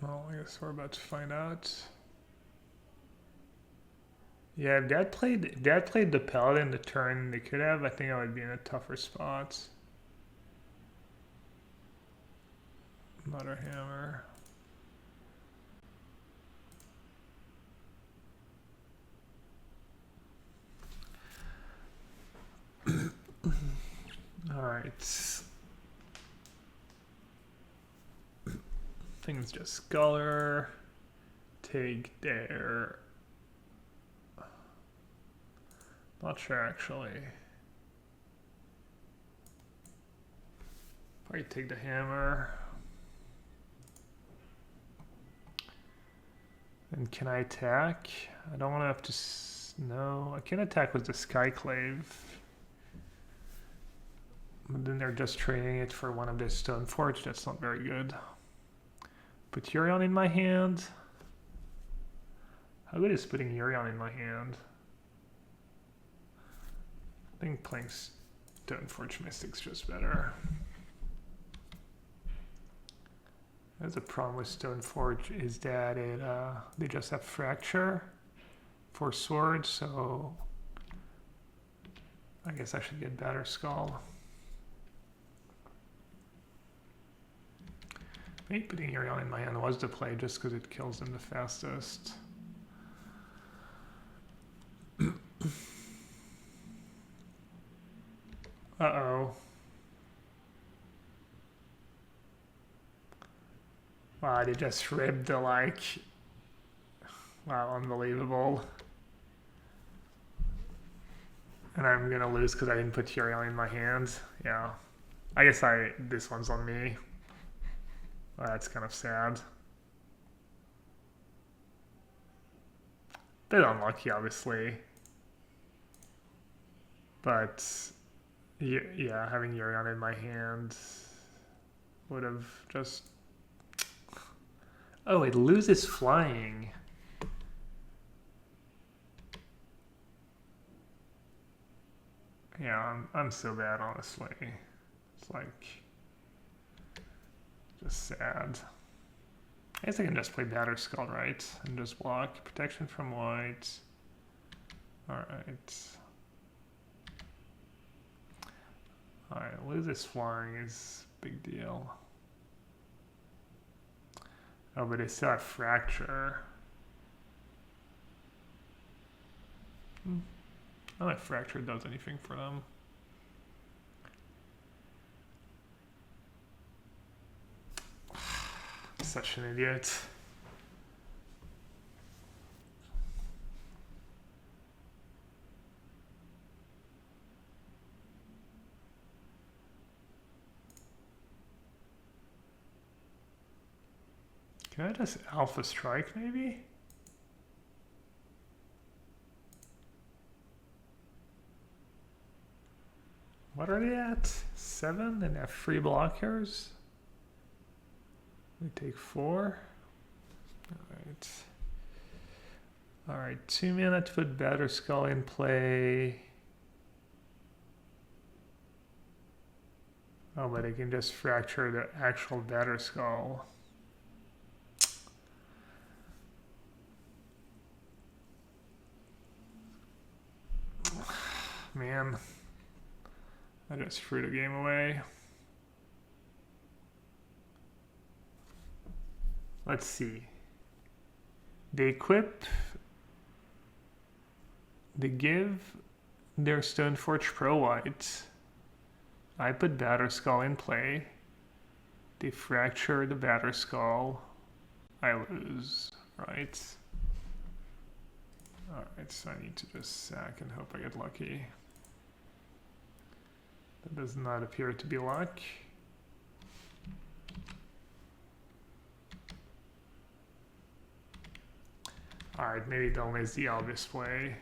Speaker 1: Well, I guess we're about to find out. Yeah, if Dad played the Paladin the turn they could have, I think I would be in a tougher spot. Mother Hammer. Alright. Things just Sculler. Take their. Not sure actually. Probably take the hammer. And can I attack? I don't want to have to. No, I can attack with the Skyclave. But then they're just trading it for one of their Stoneforge. That's not very good. Put Yorion in my hand. How good is putting Yorion in my hand? I think playing Stoneforge Mystic's just better. There's a problem with Stoneforge is that it they just have Fracture for swords, so I guess I should get Batterskull. Maybe putting Yorion in my hand was the play just because it kills them the fastest. Uh-oh. Wow, they just ripped the like... Wow, unbelievable. And I'm gonna lose because I didn't put Yorion in my hands. Yeah. I guess this one's on me. Well, that's kind of sad. Bit unlucky, obviously. But, yeah, having Yorion in my hand would have just... Oh, it loses flying. Yeah, I'm so bad, honestly. It's like... just sad. I guess I can just play Batterskull, right? And just block. Protection from white. Alright. Alright, lose this flying is a big deal. Oh, but they still have Fracture. I don't know if Fracture does anything for them. Such an idiot. Can I just Alpha Strike maybe? What are they at? 7 and have 3 blockers? We take 4. Alright. Alright, 2 mana to put Batterskull in play. Oh, but I can just fracture the actual Batterskull. Man. I just threw the game away. Let's see. They equip, they give their Stoneforge Pro White. I put Batterskull in play. They fracture the Batterskull. I lose, right? Alright, so I need to just sack and hope I get lucky. That does not appear to be luck. Alright, maybe they'll miss the obvious play.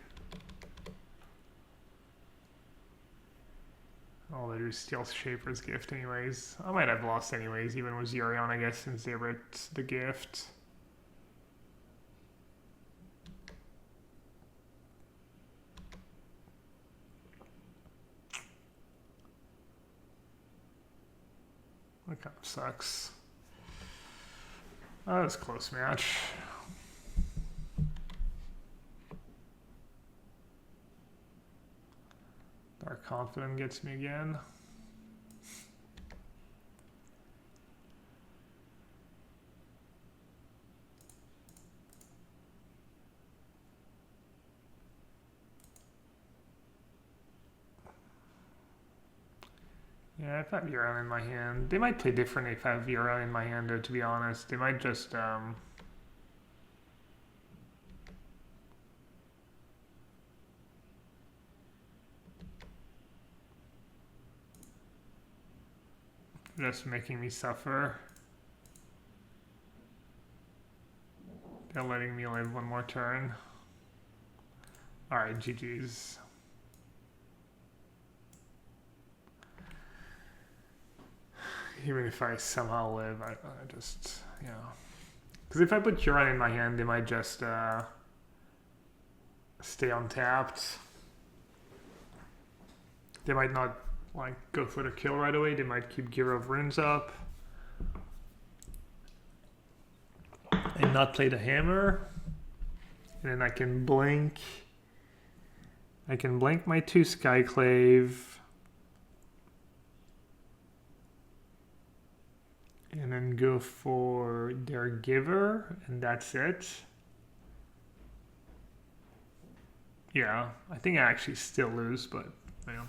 Speaker 1: Oh, they do Steel Shaper's Gift anyways. I might have lost anyways, even with Yorion, I guess, since they ripped the gift. That kind of sucks. That was a close match. Dark Confident gets me again. Yeah, if I have Euron in my hand. They might play differently if I have Euron in my hand, though, to be honest. They might just, just making me suffer. They're letting me live one more turn. Alright, GG's. Even if I somehow live, I just, you know. Because if I put Huron in my hand, they might just stay untapped. They might not, like, go for the kill right away. They might keep Gear of Runes up. And not play the hammer. And then I can blink. I can blink my 2 Skyclave. And then go for their Giver, and that's it. Yeah, I think I actually still lose, but man.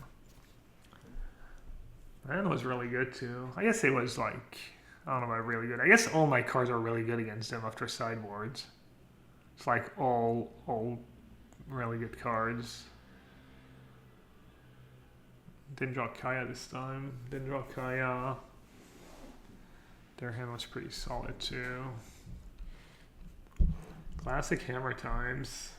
Speaker 1: That was really good too. I guess it was like, I don't know about really good. I guess all my cards are really good against them after sideboards. It's like all really good cards. Didn't draw Kaya this time. Didn't draw Kaya. Their hand was pretty solid too. Classic hammer times.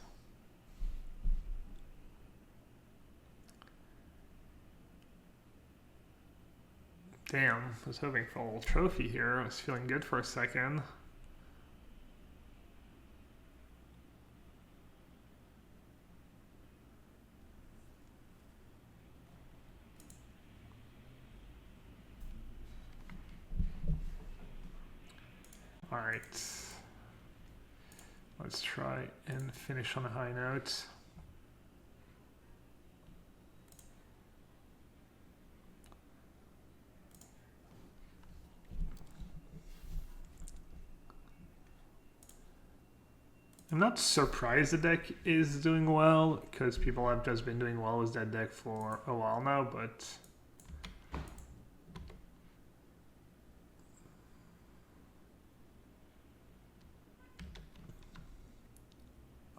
Speaker 1: Damn, I was hoping for a little trophy here. I was feeling good for a second. All right, let's try and finish on a high note. I'm not surprised the deck is doing well, because people have just been doing well with that deck for a while now, but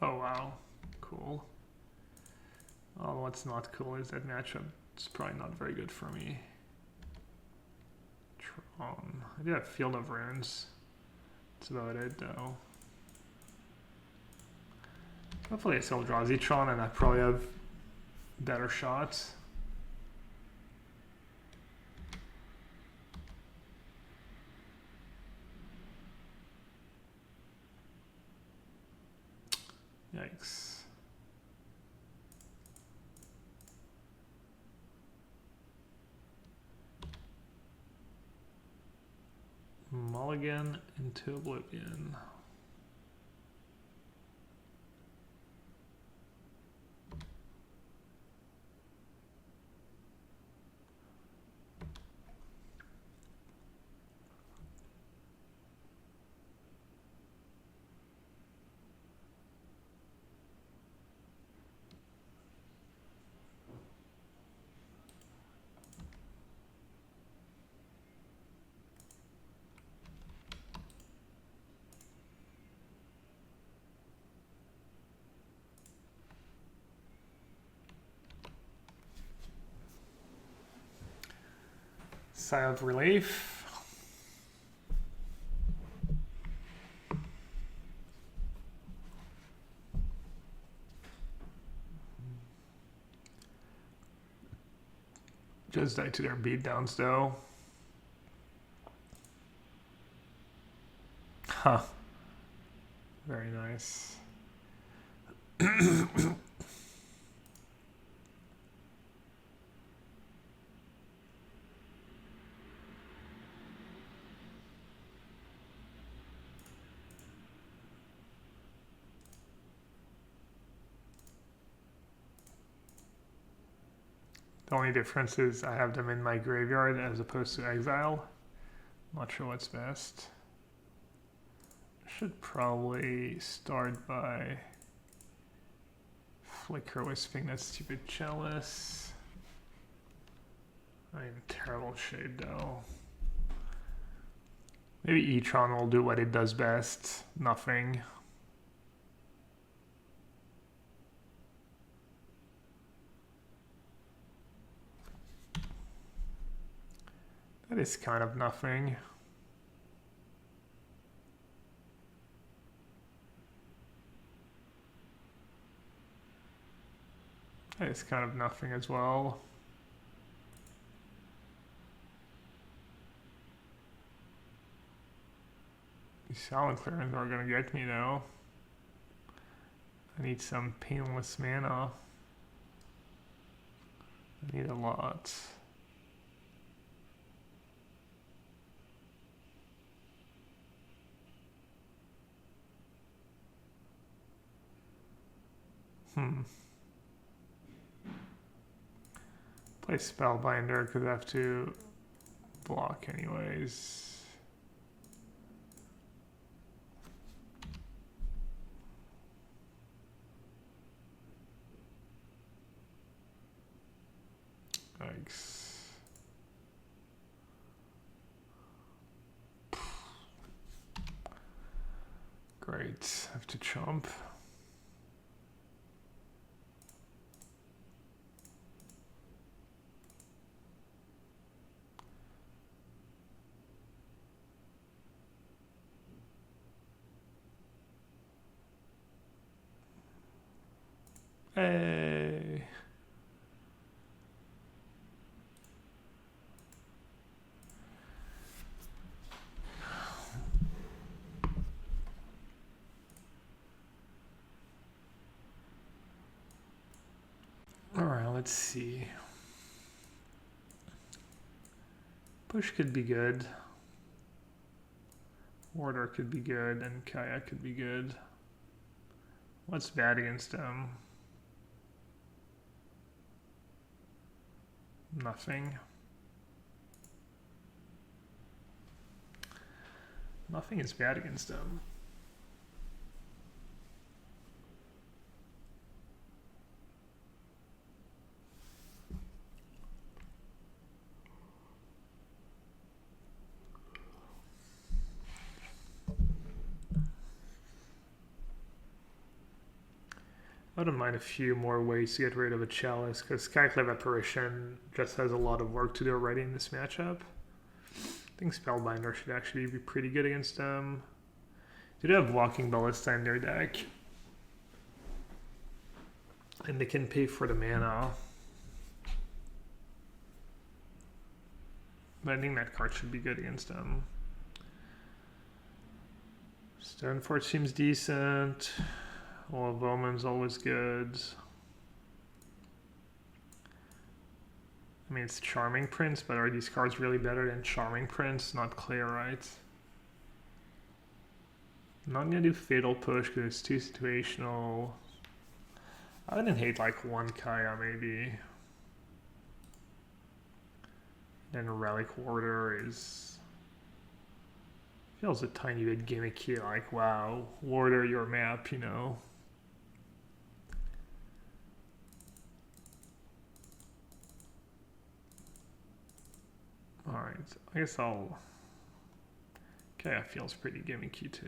Speaker 1: oh wow, cool. Oh, what's not cool is that matchup. It's probably not very good for me. Tron. I do have Field of Runes. That's about it though. Hopefully I still draw Zetron and I probably have better shots. Yikes. Mulligan into Oblivion. sigh of relief. Just died to their beatdowns though. Huh. Very nice. The only difference is I have them in my graveyard as opposed to exile. Not sure what's best. Should probably start by Flicker Wisping that stupid Chalice. I'm in terrible shape though. Maybe E-Tron will do what it does best. Nothing. That is kind of nothing. That is kind of nothing as well. These Silent Clearance are gonna get me though. I need some painless mana. I need a lot. Play Spellbinder because I have to block anyways. Yikes. Great, I have to chomp. Hey. All right, let's see. Push could be good. Order could be good, and Kaya could be good. What's bad against them? Nothing. Nothing is bad against them. I don't mind a few more ways to get rid of a Chalice, because Skyclave Apparition just has a lot of work to do already in this matchup. I think Spellbinder should actually be pretty good against them. Do they have Walking Ballista in their deck? And they can pay for the mana. But I think that card should be good against them. Stonefort seems decent. Well, Bowman's always good. I mean, it's Charming Prince, but are these cards really better than Charming Prince? Not clear, right? I'm not gonna do Fatal Push because it's too situational. I wouldn't hate like one Kaya maybe. Then Relic Warder is... feels a tiny bit gimmicky, like wow, Warder your map, you know. Alright, I guess I'll... Kaya feels pretty gimmicky too.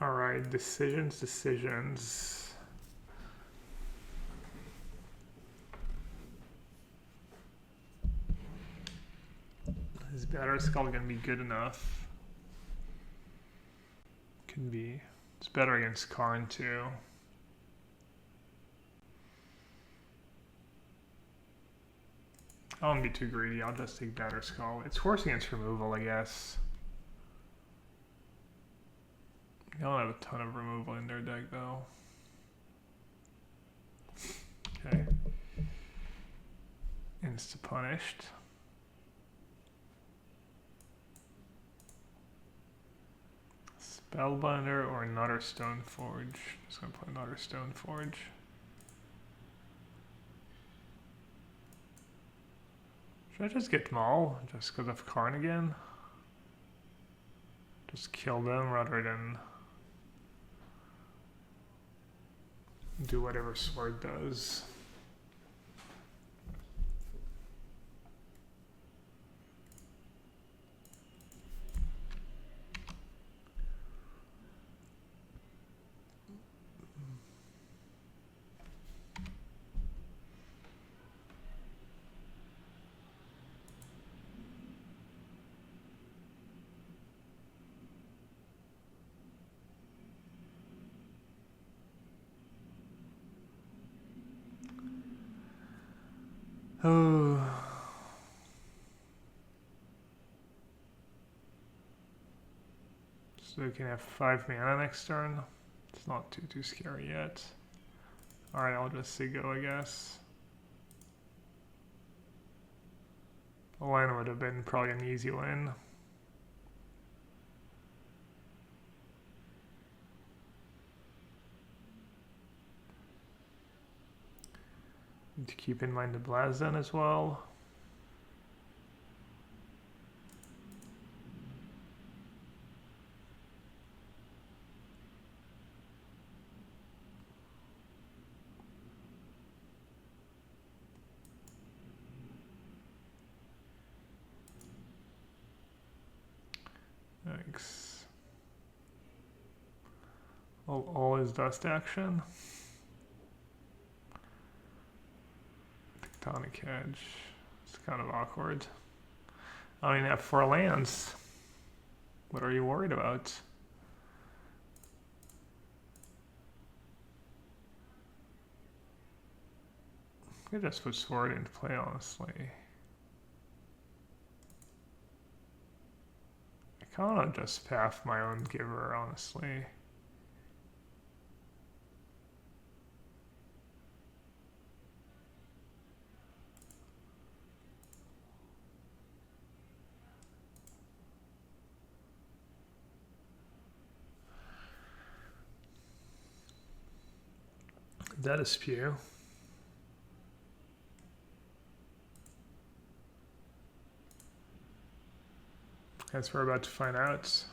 Speaker 1: Alright, decisions. Is Batterskull gonna be good enough? Could be. It's better against Karn too. I won't be too greedy, I'll just take Batterskull. It's worse against removal, I guess. They don't have a ton of removal in their deck though. Okay. Insta-punished. Spellbinder or another Stoneforge. Just gonna play another Stoneforge. Should I just get Maul just because of Karn again? Just kill them rather than do whatever Sword does. Oh. So we can have 5 mana next turn. It's not too scary yet. Alright, I'll just say go, I guess. A win would have been probably an easy win. Need to keep in mind the Blazon as well. Thanks. All is dust action. Tectonic Edge. It's kind of awkward. I mean, at 4 lands. What are you worried about? I could just put Sword into play, honestly. I kind of just path my own giver, honestly. That is Spew. Guess we're about to find out.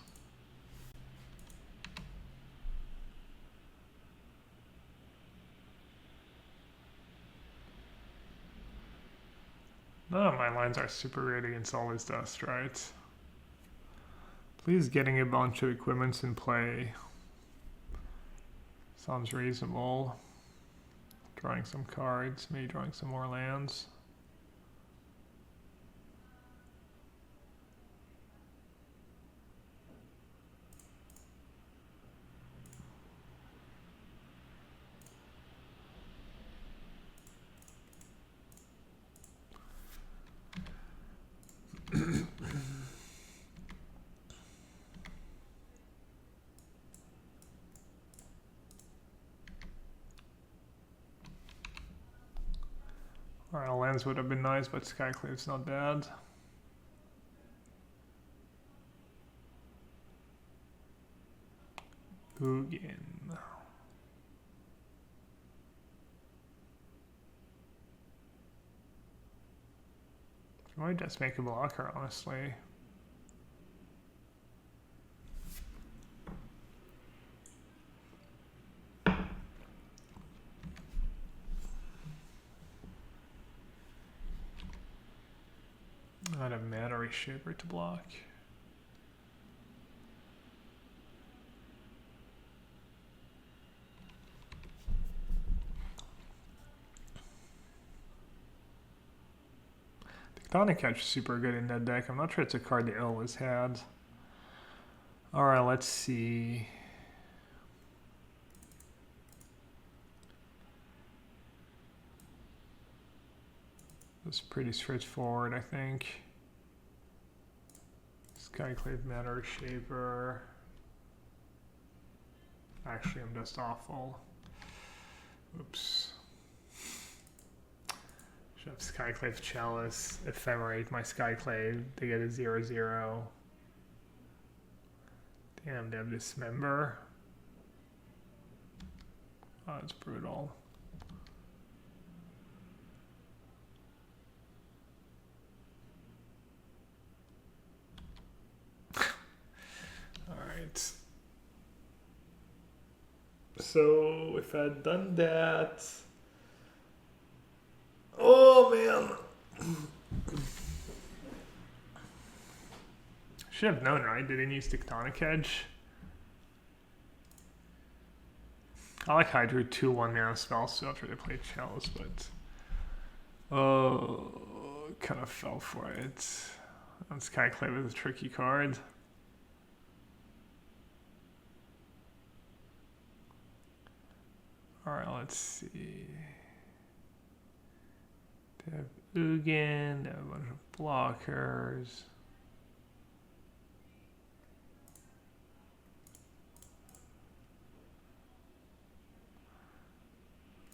Speaker 1: None of my lines are super great against all this dust, right? Please getting a bunch of equipments in play. Sounds reasonable. Drawing some cards, maybe drawing some more lands. Alright, lands would have been nice, but Skyclave's not bad. Ugin. I might just make a blocker, honestly. I'd have Matter Reshaper to block. Tectonic Edge is super good in that deck. I'm not sure it's a card they always had. Alright, let's see. It's pretty straightforward, I think. Skyclave, Matter Shaper. Actually, I'm just awful. Oops. Should have Skyclave, Chalice, Ephemerate my Skyclave to get a 0/0. Damn, they have Dismember. Oh, it's brutal. Alright. So, if I had done that... Oh, man! Should have known, right? They didn't use Tectonic Edge. I like how I drew 2 1-mana spells so after they played Chalice, but... Oh, kind of fell for it. And Skyclave is a tricky card. Alright, let's see. They have Ugin, they have a bunch of blockers.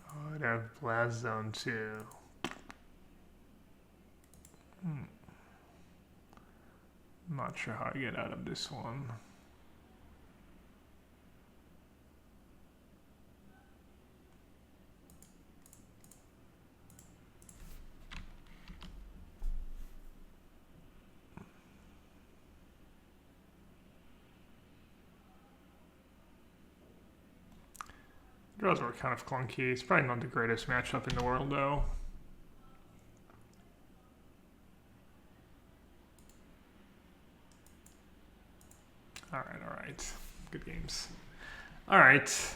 Speaker 1: Oh, they have Blast Zone too. Not sure how I get out of this one. Draws were kind of clunky. It's probably not the greatest matchup in the world, though. Alright. Good games. Alright.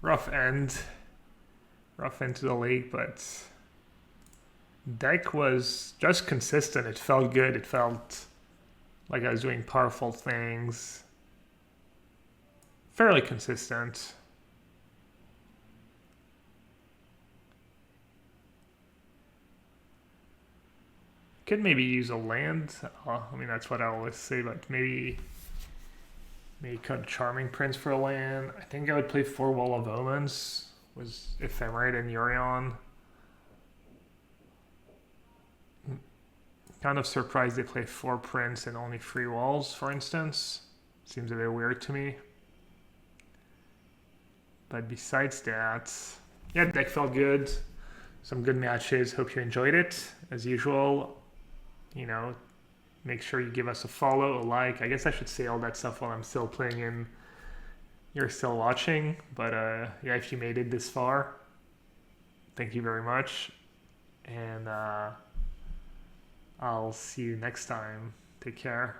Speaker 1: Rough end. Rough end to the league, but... Deck was just consistent. It felt good. It felt like I was doing powerful things. Fairly consistent. Could maybe use a land. I mean, that's what I always say, but maybe cut Charming Prince for a land. I think I would play 4 Wall of Omens. Was Ephemerate and Yorion. Kind of surprised they play 4 Prince and only 3 Walls, for instance. Seems a bit weird to me. But besides that, yeah, the deck felt good. Some good matches. Hope you enjoyed it. As usual, you know, make sure you give us a follow, a like. I guess I should say all that stuff while I'm still playing and you're still watching. But yeah, if you made it this far, thank you very much. And I'll see you next time. Take care.